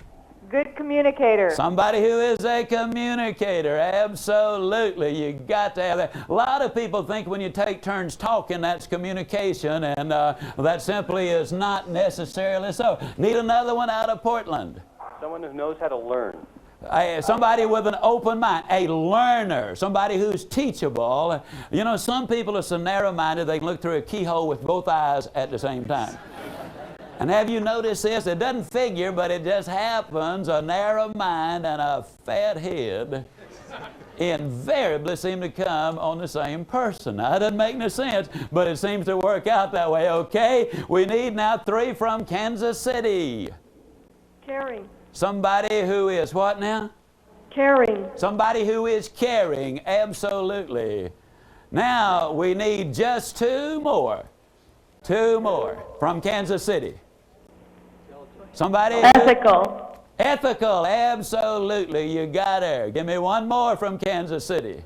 Good communicator. Somebody who is a communicator. Absolutely. You got to have that. A lot of people think when you take turns talking, that's communication, and that simply is not necessarily so. Need another one out of Portland. Someone who knows how to learn. Somebody with an open mind, a learner, somebody who's teachable. You know, some people are so narrow-minded they can look through a keyhole with both eyes at the same time. And have you noticed this? It doesn't figure, but it just happens. A narrow mind and a fat head invariably seem to come on the same person. Now, that doesn't make no sense, but it seems to work out that way. Okay, we need now 3 from Kansas City. Caring. Somebody who is what now? Caring. Somebody who is caring, absolutely. Now, we need just 2 more. 2 more from Kansas City. Somebody Ethical. Ethical, absolutely. You got her. Give me 1 more from Kansas City.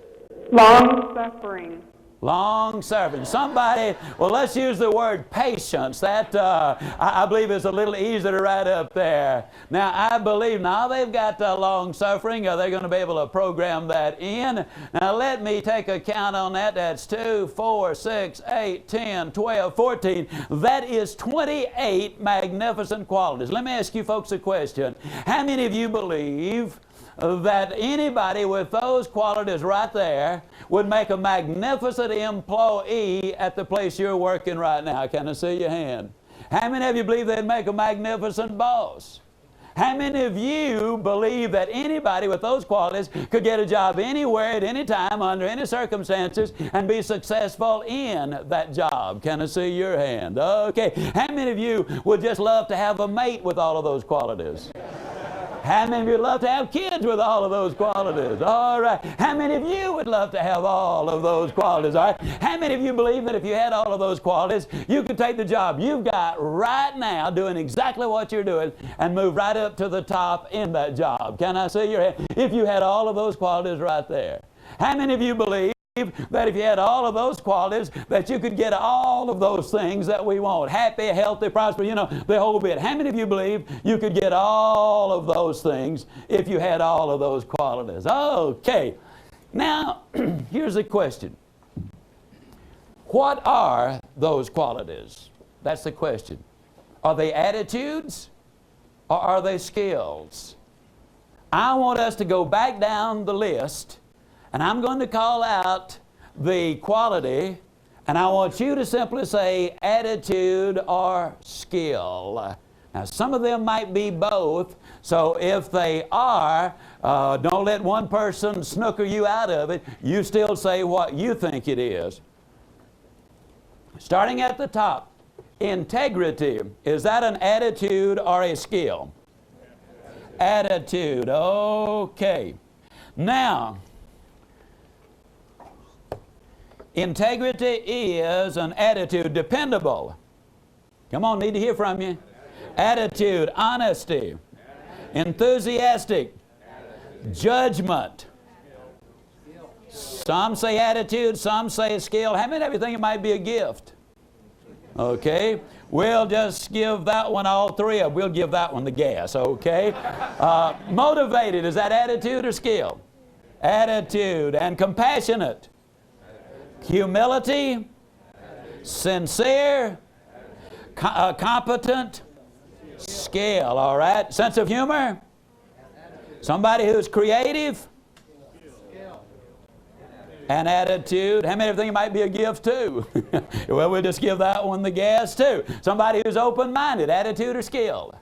Long-suffering. Long suffering. Somebody, well, let's use the word patience. That, I believe, is a little easier to write up there. Now, I believe now they've got long suffering. They're going to be able to program that in. Now, let me take a count on that. That's 2, 4, 6, 8, 10, 12, 14. That is 28 magnificent qualities. Let me ask you folks a question. How many of you believe that anybody with those qualities right there would make a magnificent employee at the place you're working right now? Can I see your hand? How many of you believe they'd make a magnificent boss? How many of you believe that anybody with those qualities could get a job anywhere at any time under any circumstances and be successful in that job? Can I see your hand? Okay. How many of you would just love to have a mate with all of those qualities? How many of you would love to have kids with all of those qualities? All right. How many of you would love to have all of those qualities? All right. How many of you believe that if you had all of those qualities, you could take the job you've got right now doing exactly what you're doing and move right up to the top in that job? Can I see your hand? If you had all of those qualities right there. How many of you believe that if you had all of those qualities, that you could get all of those things that we want? Happy, healthy, prosperous, you know, the whole bit. How many of you believe you could get all of those things if you had all of those qualities? Okay. Now, here's the question. What are those qualities? That's the question. Are they attitudes or are they skills? I want us to go back down the list, and I'm going to call out the quality, and I want you to simply say attitude or skill. Now, some of them might be both, so if they are, don't let one person snooker you out of it. You still say what you think it is. Starting at the top, integrity. Is that an attitude or a skill? Attitude. Okay. Now, integrity is an attitude. Dependable. Come on, need to hear from you. Attitude. Honesty. Enthusiastic. Judgment. Some say attitude, some say skill. How many of you think it might be a gift? Okay. We'll just give that one all three of them. We'll give that one the gas, okay? Motivated. Is that attitude or skill? Attitude. And compassionate. Humility, sincere, competent, skill, all right? Sense of humor, somebody who's creative, and attitude. How many of you think it might be a gift too? Well, we'll just give that one the gas too. Somebody who's open-minded, attitude or skill?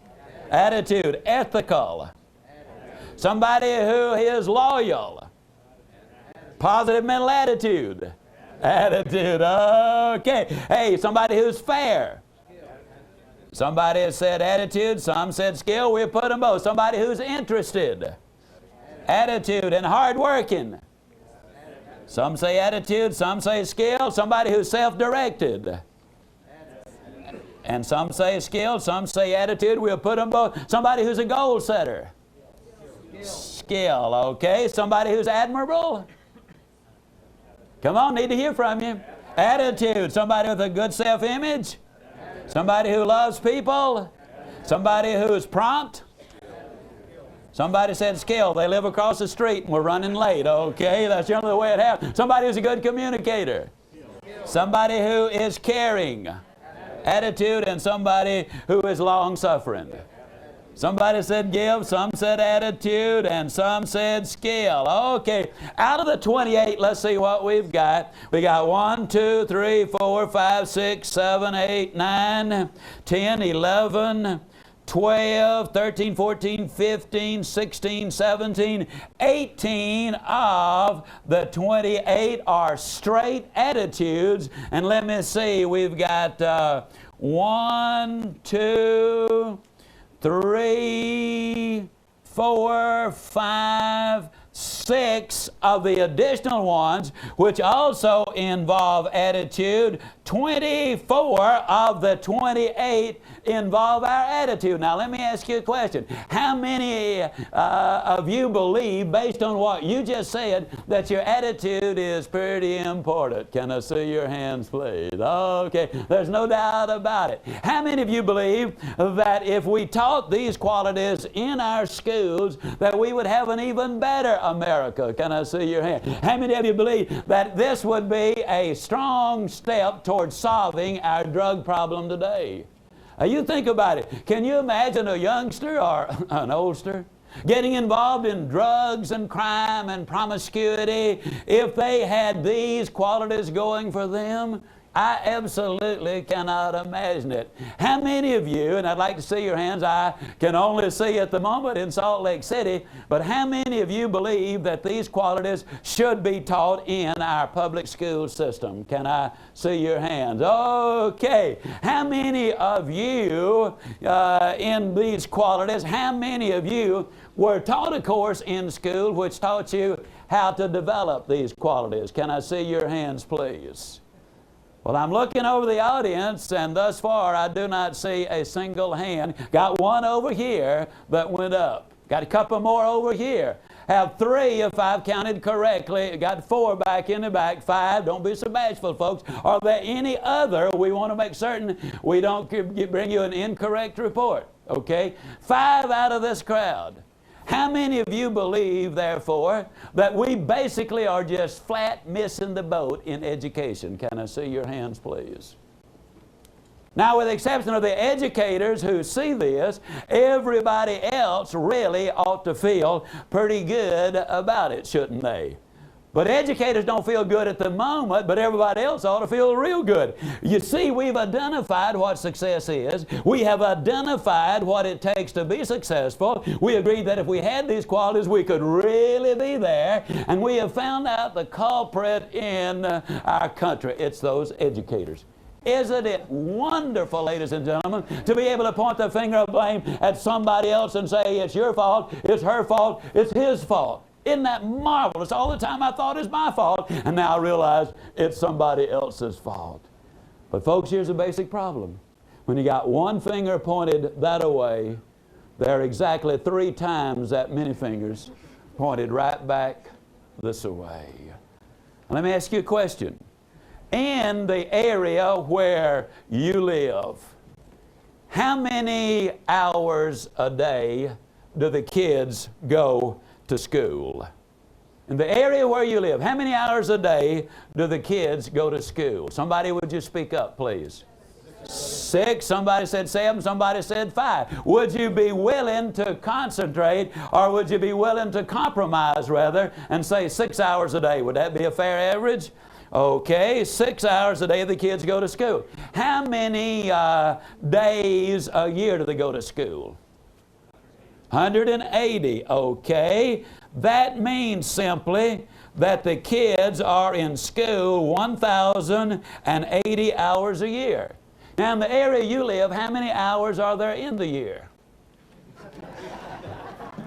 Attitude. Ethical. Somebody who is loyal. Positive mental attitude. Attitude. Okay. Hey, somebody who's fair. Somebody has said attitude, some said skill. We'll put them both. Somebody who's interested. Attitude and hardworking. Some say attitude, some say skill. Somebody who's self-directed. And some say skill, some say attitude. We'll put them both. Somebody who's a goal setter. Skill, okay. Somebody who's admirable. Come on, need to hear from you. Attitude. Somebody with a good self-image. Somebody who loves people. Somebody who's prompt. Somebody said skill. They live across the street and we're running late. Okay, that's generally the way it happens. Somebody who's a good communicator. Somebody who is caring. Attitude. And somebody who is long-suffering. Somebody said give, some said attitude, and some said skill. Okay, out of the 28, let's see what we've got. We got 1, 2, 3, 4, 5, 6, 7, 8, 9, 10, 11, 12, 13, 14, 15, 16, 17, 18 of the 28 are straight attitudes. And let me see, we've got 1, 2, 3, 4, 5, 6. 6 of the additional ones, which also involve attitude, 24 of the 28 involve our attitude. Now let me ask you a question. How many of you believe, based on what you just said, that your attitude is pretty important? Can I see your hands, please? Okay, there's no doubt about it. How many of you believe that if we taught these qualities in our schools, that we would have an even better America? Can I see your hand? How many of you believe that this would be a strong step towards solving our drug problem today? You think about it. Can you imagine a youngster or an oldster getting involved in drugs and crime and promiscuity if they had these qualities going for them? I absolutely cannot imagine it. How many of you, and I'd like to see your hands, I can only see at the moment in Salt Lake City, but how many of you believe that these qualities should be taught in our public school system? Can I see your hands? Okay. How many of you in these qualities, how many of you were taught a course in school which taught you how to develop these qualities? Can I see your hands, please? Well, I'm looking over the audience, and thus far I do not see a single hand. Got one over here that went up. Got a couple more over here. Have 3 if I've counted correctly. Got 4 back in the back. 5. Don't be so bashful, folks. Are there any other? We want to make certain we don't bring you an incorrect report. Okay? 5 out of this crowd. How many of you believe, therefore, that we basically are just flat missing the boat in education? Can I see your hands, please? Now, with the exception of the educators who see this, everybody else really ought to feel pretty good about it, shouldn't they? But educators don't feel good at the moment, but everybody else ought to feel real good. You see, we've identified what success is. We have identified what it takes to be successful. We agreed that if we had these qualities, we could really be there. And we have found out the culprit in our country. It's those educators. Isn't it wonderful, ladies and gentlemen, to be able to point the finger of blame at somebody else and say, it's your fault, it's her fault, it's his fault? Isn't that marvelous? All the time I thought it's my fault, and now I realize it's somebody else's fault. But folks, here's a basic problem. When you got one finger pointed that way, there are exactly 3 times that many fingers pointed right back this way. Let me ask you a question. In the area where you live, how many hours a day do the kids go to school? In the area where you live, how many hours a day do the kids go to school? Somebody, would you speak up, please? 6, somebody said 7, somebody said 5. Would you be willing to concentrate, or would you be willing to compromise, rather, and say 6 hours a day? Would that be a fair average? Okay, 6 hours a day the kids go to school. How many days a year do they go to school? 180, okay. That means simply that the kids are in school 1,080 hours a year. Now, in the area you live, how many hours are there in the year?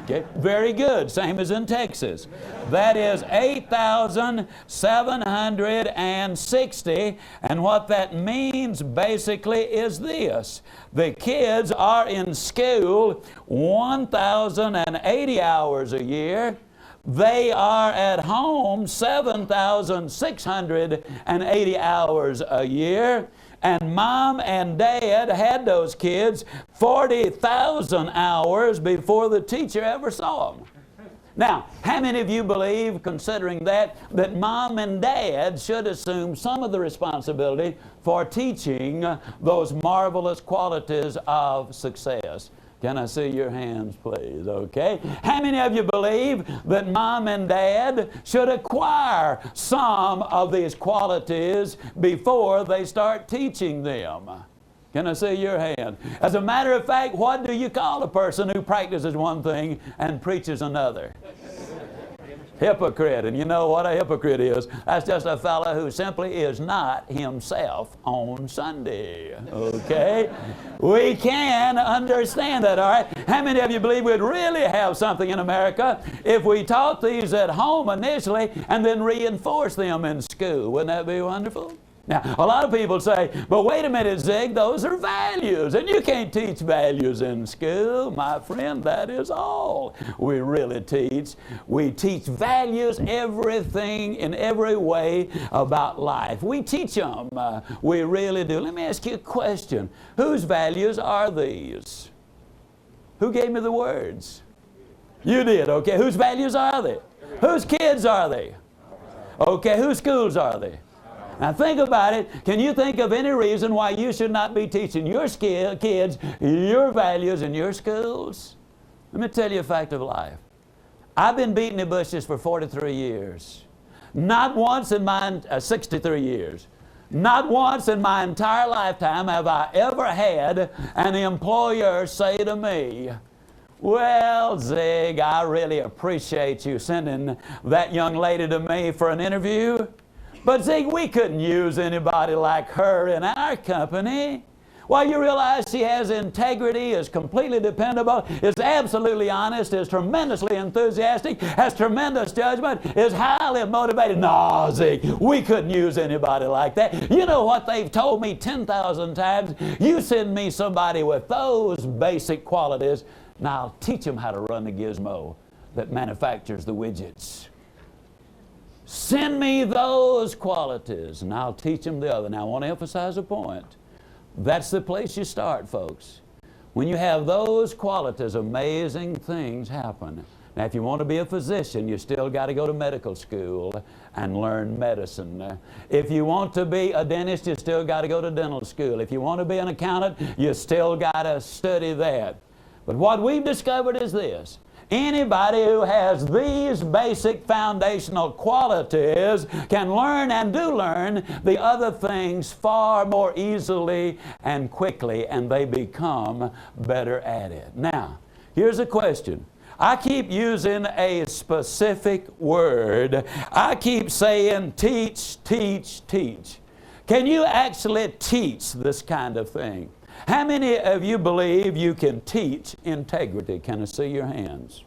Okay, very good, same as in Texas. That is 8,760, and what that means basically is this. The kids are in school 1,080 hours a year. They are at home 7,680 hours a year. And mom and dad had those kids 40,000 hours before the teacher ever saw them. Now, how many of you believe, considering that mom and dad should assume some of the responsibility for teaching those marvelous qualities of success? Can I see your hands, please? Okay. How many of you believe that mom and dad should acquire some of these qualities before they start teaching them? Can I see your hand? As a matter of fact, what do you call a person who practices one thing and preaches another? Hypocrite. And you know what a hypocrite is? That's just a fellow who simply is not himself on Sunday. Okay? We can understand that, all right? How many of you believe we'd really have something in America if we taught these at home initially and then reinforced them in school? Wouldn't that be wonderful? Now, a lot of people say, but wait a minute, Zig, those are values, and you can't teach values in school. My friend, that is all we really teach. We teach values, everything, in every way about life. We teach them. We really do. Let me ask you a question. Whose values are these? Who gave me the words? You did, okay. Whose values are they? Whose kids are they? Okay, whose schools are they? Now think about it. Can you think of any reason why you should not be teaching your kids your values in your schools? Let me tell you a fact of life. I've been beating the bushes for 43 years. Not once in my 63 years. Not once in my entire lifetime have I ever had an employer say to me, well, Zig, I really appreciate you sending that young lady to me for an interview. But Zig, we couldn't use anybody like her in our company. Well, you realize she has integrity, is completely dependable, is absolutely honest, is tremendously enthusiastic, has tremendous judgment, is highly motivated. No, Zig, we couldn't use anybody like that. You know what they've told me 10,000 times? You send me somebody with those basic qualities, and I'll teach them how to run the gizmo that manufactures the widgets. Send me those qualities, and I'll teach them the other. Now, I want to emphasize a point. That's the place you start, folks. When you have those qualities, amazing things happen. Now, if you want to be a physician, you still got to go to medical school and learn medicine. If you want to be a dentist, you still got to go to dental school. If you want to be an accountant, you still got to study that. But what we've discovered is this. Anybody who has these basic foundational qualities can learn and do learn the other things far more easily and quickly, and they become better at it. Now, here's a question. I keep using a specific word. I keep saying teach, teach, teach. Can you actually teach this kind of thing? How many of you believe you can teach integrity? Can I see your hands?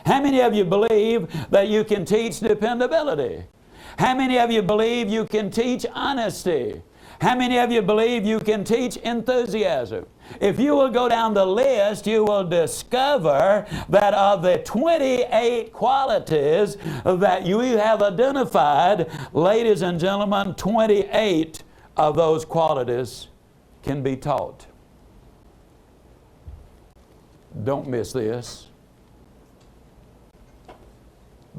How many of you believe that you can teach dependability? How many of you believe you can teach honesty? How many of you believe you can teach enthusiasm? If you will go down the list, you will discover that of the 28 qualities that you have identified, ladies and gentlemen, 28 of those qualities can be taught. Don't miss this.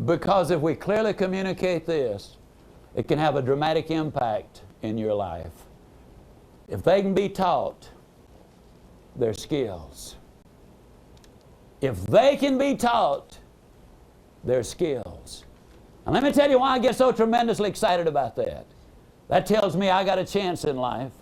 Because if we clearly communicate this, it can have a dramatic impact in your life. If they can be taught, their skills. If they can be taught, their skills. And let me tell you why I get so tremendously excited about that. That tells me I got a chance in life.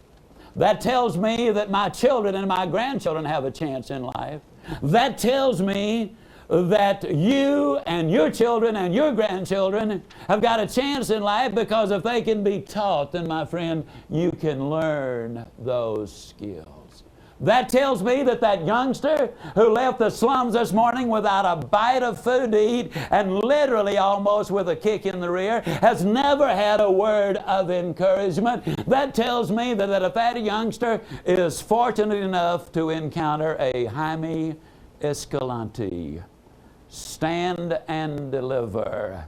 That tells me that my children and my grandchildren have a chance in life. That tells me that you and your children and your grandchildren have got a chance in life, because if they can be taught, then my friend, you can learn those skills. That tells me that that youngster who left the slums this morning without a bite of food to eat and literally almost with a kick in the rear has never had a word of encouragement. That tells me that if that youngster is fortunate enough to encounter a Jaime Escalante, stand and deliver.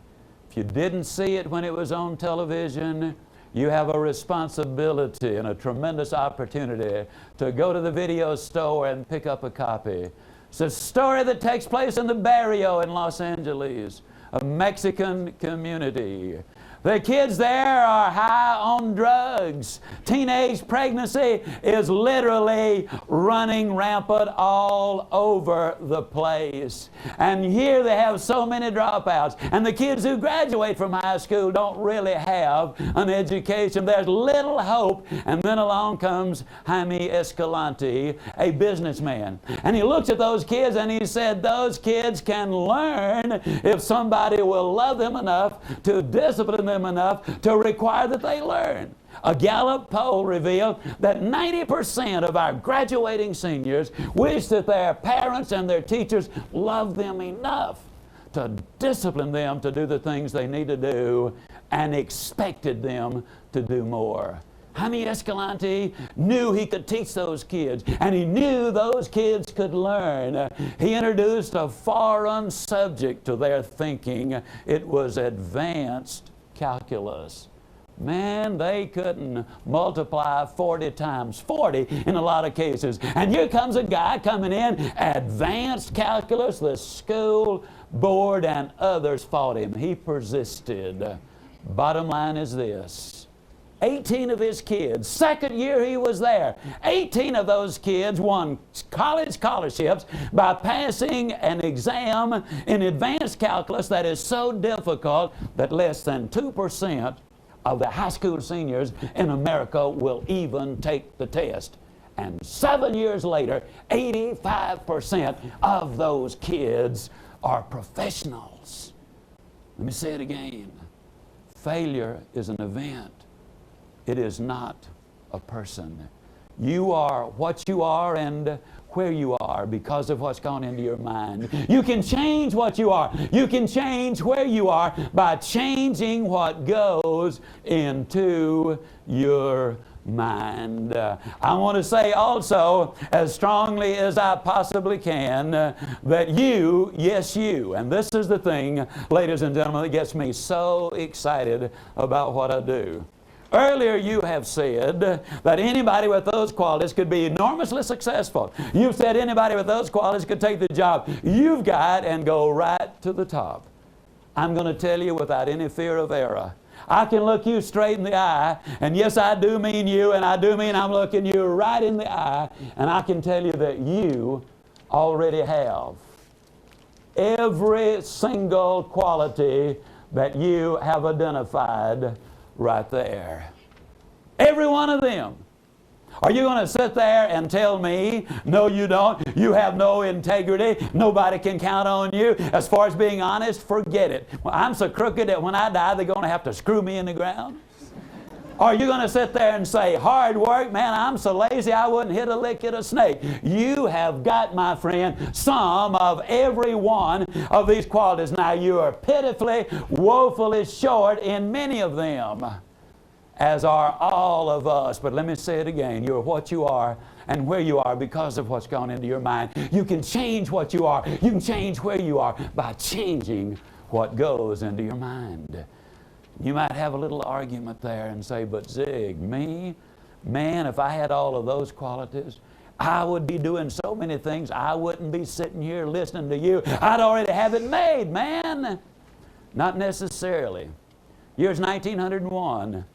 If you didn't see it when it was on television, you have a responsibility and a tremendous opportunity to go to the video store and pick up a copy. It's a story that takes place in the barrio in Los Angeles, a Mexican community. The kids there are high on drugs. Teenage pregnancy is literally running rampant all over the place. And here they have so many dropouts. And the kids who graduate from high school don't really have an education. There's little hope. And then along comes Jaime Escalante, a businessman. And he looks at those kids and he said, those kids can learn if somebody will love them enough to discipline them enough to require that they learn. A Gallup poll revealed that 90% of our graduating seniors wish that their parents and their teachers loved them enough to discipline them to do the things they need to do and expected them to do more. Jaime Escalante knew he could teach those kids, and he knew those kids could learn. He introduced a foreign subject to their thinking. It was advanced calculus. Man, they couldn't multiply 40 times 40 in a lot of cases. And here comes a guy coming in, advanced calculus. The school board and others fought him. He persisted. Bottom line is this. 18 of his kids, second year he was there, 18 of those kids won college scholarships by passing an exam in advanced calculus that is so difficult that less than 2% of the high school seniors in America will even take the test. And 7 years later, 85% of those kids are professionals. Let me say it again. Failure is an event. It is not a person. You are what you are and where you are because of what's gone into your mind. You can change what you are. You can change where you are by changing what goes into your mind. I want to say also, as strongly as I possibly can, that you, yes you, and this is the thing, ladies and gentlemen, that gets me so excited about what I do. Earlier you have said that anybody with those qualities could be enormously successful. You've said anybody with those qualities could take the job you've got and go right to the top. I'm going to tell you without any fear of error. I can look you straight in the eye, and yes, I do mean you, and I do mean I'm looking you right in the eye, and I can tell you that you already have every single quality that you have identified right there. Every one of them. Are you going to sit there and tell me, no you don't, you have no integrity, nobody can count on you? As far as being honest, forget it. Well, I'm so crooked that when I die, they're going to have to screw me in the ground? Are you going to sit there and say, hard work, man, I'm so lazy I wouldn't hit a lick at a snake? You have got, my friend, some of every one of these qualities. Now, you are pitifully, woefully short in many of them, as are all of us. But let me say it again. You're what you are and where you are because of what's gone into your mind. You can change what you are. You can change where you are by changing what goes into your mind. You might have a little argument there and say, but Zig, me? Man, if I had all of those qualities, I would be doing so many things. I wouldn't be sitting here listening to you. I'd already have it made, man. Not necessarily. Year's 1901.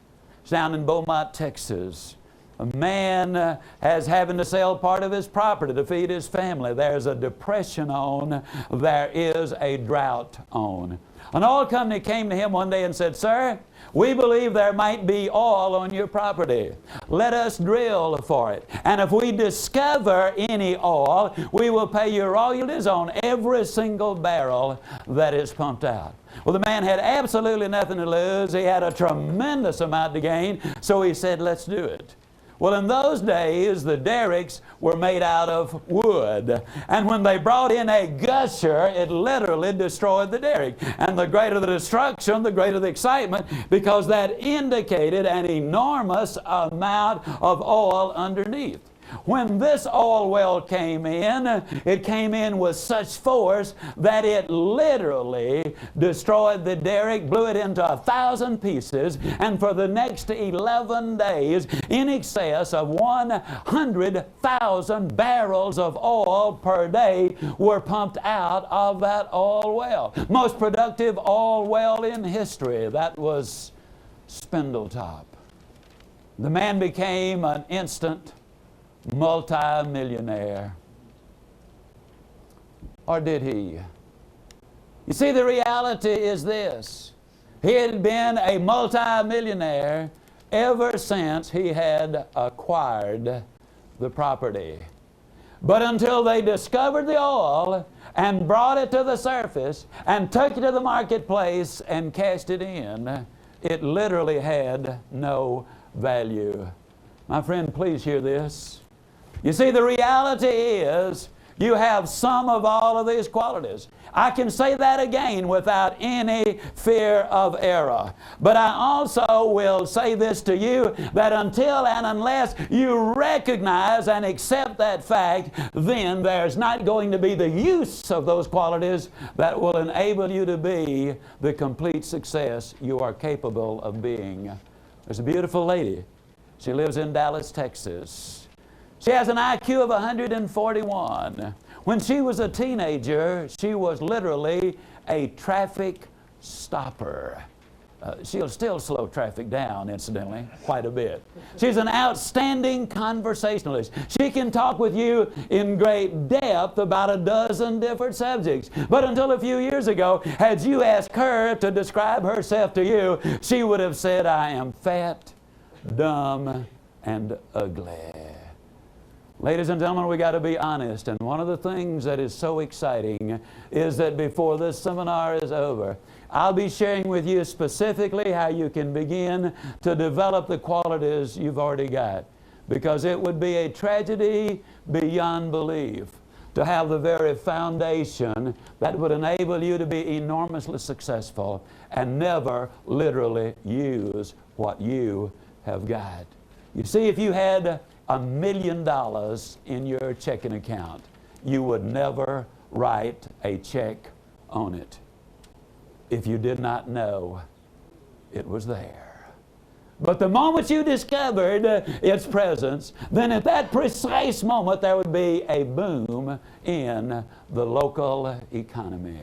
It's down in Beaumont, Texas. A man has having to sell part of his property to feed his family. There's a depression on. There is a drought on. An oil company came to him one day and said, sir, we believe there might be oil on your property. Let us drill for it. And if we discover any oil, we will pay you royalties on every single barrel that is pumped out. Well, the man had absolutely nothing to lose. He had a tremendous amount to gain. So he said, let's do it. Well, in those days, the derricks were made out of wood. And when they brought in a gusher, it literally destroyed the derrick. And the greater the destruction, the greater the excitement, because that indicated an enormous amount of oil underneath. When this oil well came in, it came in with such force that it literally destroyed the derrick, blew it into 1,000 pieces, and for the next 11 days, in excess of 100,000 barrels of oil per day were pumped out of that oil well. Most productive oil well in history. That was Spindletop. The man became an instant multi-millionaire. Or did he? You see, the reality is this. He had been a multi-millionaire ever since he had acquired the property. But until they discovered the oil and brought it to the surface and took it to the marketplace and cashed it in, it literally had no value. My friend, please hear this. You see, the reality is you have some of all of these qualities. I can say that again without any fear of error. But I also will say this to you, that until and unless you recognize and accept that fact, then there's not going to be the use of those qualities that will enable you to be the complete success you are capable of being. There's a beautiful lady. She lives in Dallas, Texas. She has an IQ of 141. When she was a teenager, she was literally a traffic stopper. She'll still slow traffic down, incidentally, quite a bit. She's an outstanding conversationalist. She can talk with you in great depth about a dozen different subjects. But until a few years ago, had you asked her to describe herself to you, she would have said, "I am fat, dumb, and ugly." Ladies and gentlemen, we got to be honest, and one of the things that is so exciting is that before this seminar is over, I'll be sharing with you specifically how you can begin to develop the qualities you've already got, because it would be a tragedy beyond belief to have the very foundation that would enable you to be enormously successful and never literally use what you have got. You see, if you had $1 million in your checking account, you would never write a check on it if you did not know it was there. But the moment you discovered its presence, then at that precise moment there would be a boom in the local economy.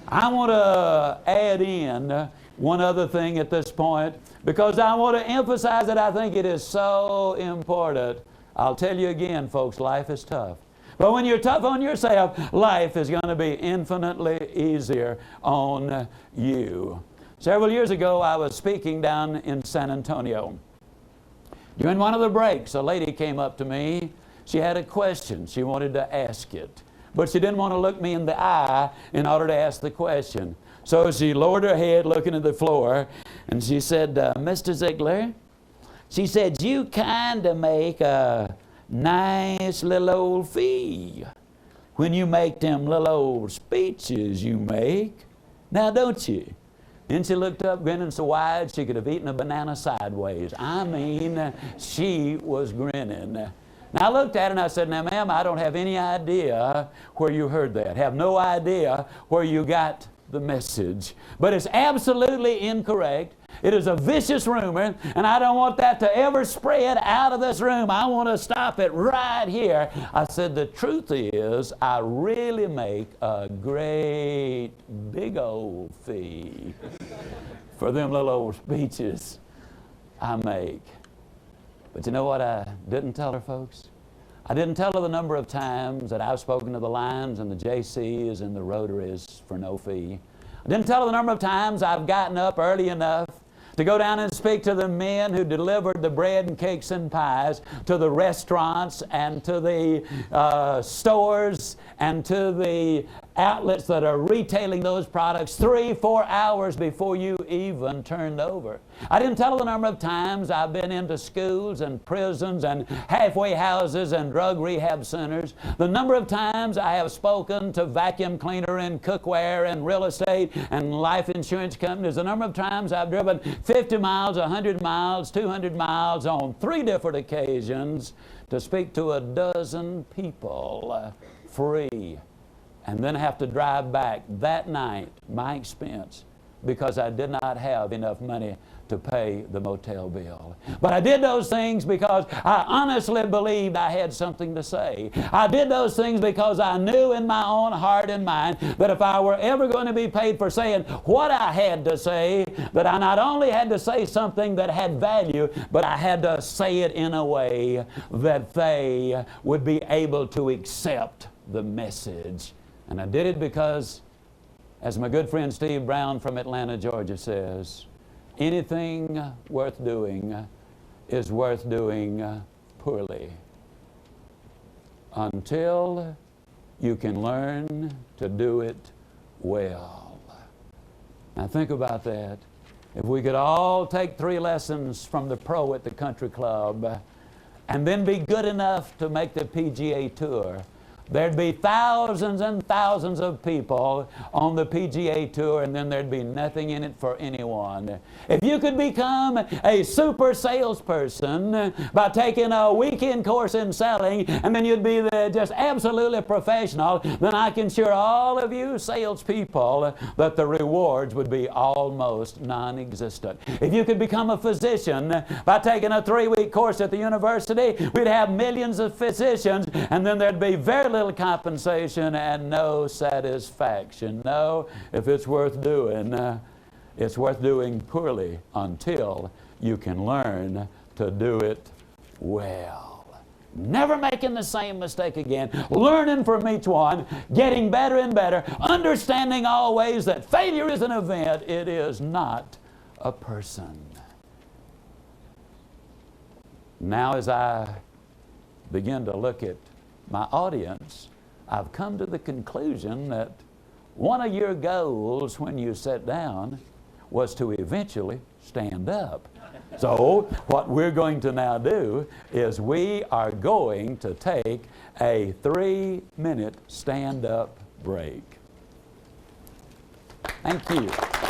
I want to add in one other thing at this point, because I want to emphasize that I think it is so important. I'll tell you again, folks, life is tough. But when you're tough on yourself, life is going to be infinitely easier on you. Several years ago, I was speaking down in San Antonio. During one of the breaks, a lady came up to me. She had a question. She wanted to ask it, but she didn't want to look me in the eye in order to ask the question. So she lowered her head looking at the floor, and she said, "Mr. Ziegler," she said, "you kind of make a nice little old fee when you make them little old speeches you make. Now, don't you?" Then she looked up, grinning so wide she could have eaten a banana sideways. I mean, she was grinning. Now, I looked at her and I said, "Now, ma'am, I don't have any idea where you heard that. Have no idea where you got the message. But it's absolutely incorrect. It is a vicious rumor, and I don't want that to ever spread out of this room. I want to stop it right here." I said, "The truth is, I really make a great big old fee for them little old speeches I make." But you know what I didn't tell her, folks? I didn't tell her the number of times that I've spoken to the Lions and the JCs and the Rotaries for no fee. I didn't tell her the number of times I've gotten up early enough to go down and speak to the men who delivered the bread and cakes and pies to the restaurants and to the stores and to the outlets that are retailing those products 3-4 hours before you even turned over. I didn't tell her the number of times I've been into schools and prisons and halfway houses and drug rehab centers, the number of times I have spoken to vacuum cleaner and cookware and real estate and life insurance companies, the number of times I've driven 50 miles, 100 miles, 200 miles on 3 different occasions to speak to a dozen people free, and then have to drive back that night, my expense, because I did not have enough money to pay the motel bill. But I did those things because I honestly believed I had something to say. I did those things because I knew in my own heart and mind that if I were ever going to be paid for saying what I had to say, that I not only had to say something that had value, but I had to say it in a way that they would be able to accept the message. And I did it because, as my good friend Steve Brown from Atlanta, Georgia says, anything worth doing is worth doing poorly until you can learn to do it well. Now think about that. If we could all take 3 lessons from the pro at the country club and then be good enough to make the PGA Tour, there'd be thousands and thousands of people on the PGA Tour, and then there'd be nothing in it for anyone. If you could become a super salesperson by taking a weekend course in selling, and then you'd be just absolutely professional, then I can assure all of you salespeople that the rewards would be almost non-existent. If you could become a physician by taking a 3-week course at the university, we'd have millions of physicians, and then there'd be very little compensation and no satisfaction. No, if it's worth doing poorly until you can learn to do it well. Never making the same mistake again, learning from each one, getting better and better, understanding always that failure is an event, it is not a person. Now as I begin to look at my audience, I've come to the conclusion that one of your goals when you sat down was to eventually stand up. So what we're going to now do is we are going to take a 3-minute stand-up break. Thank you.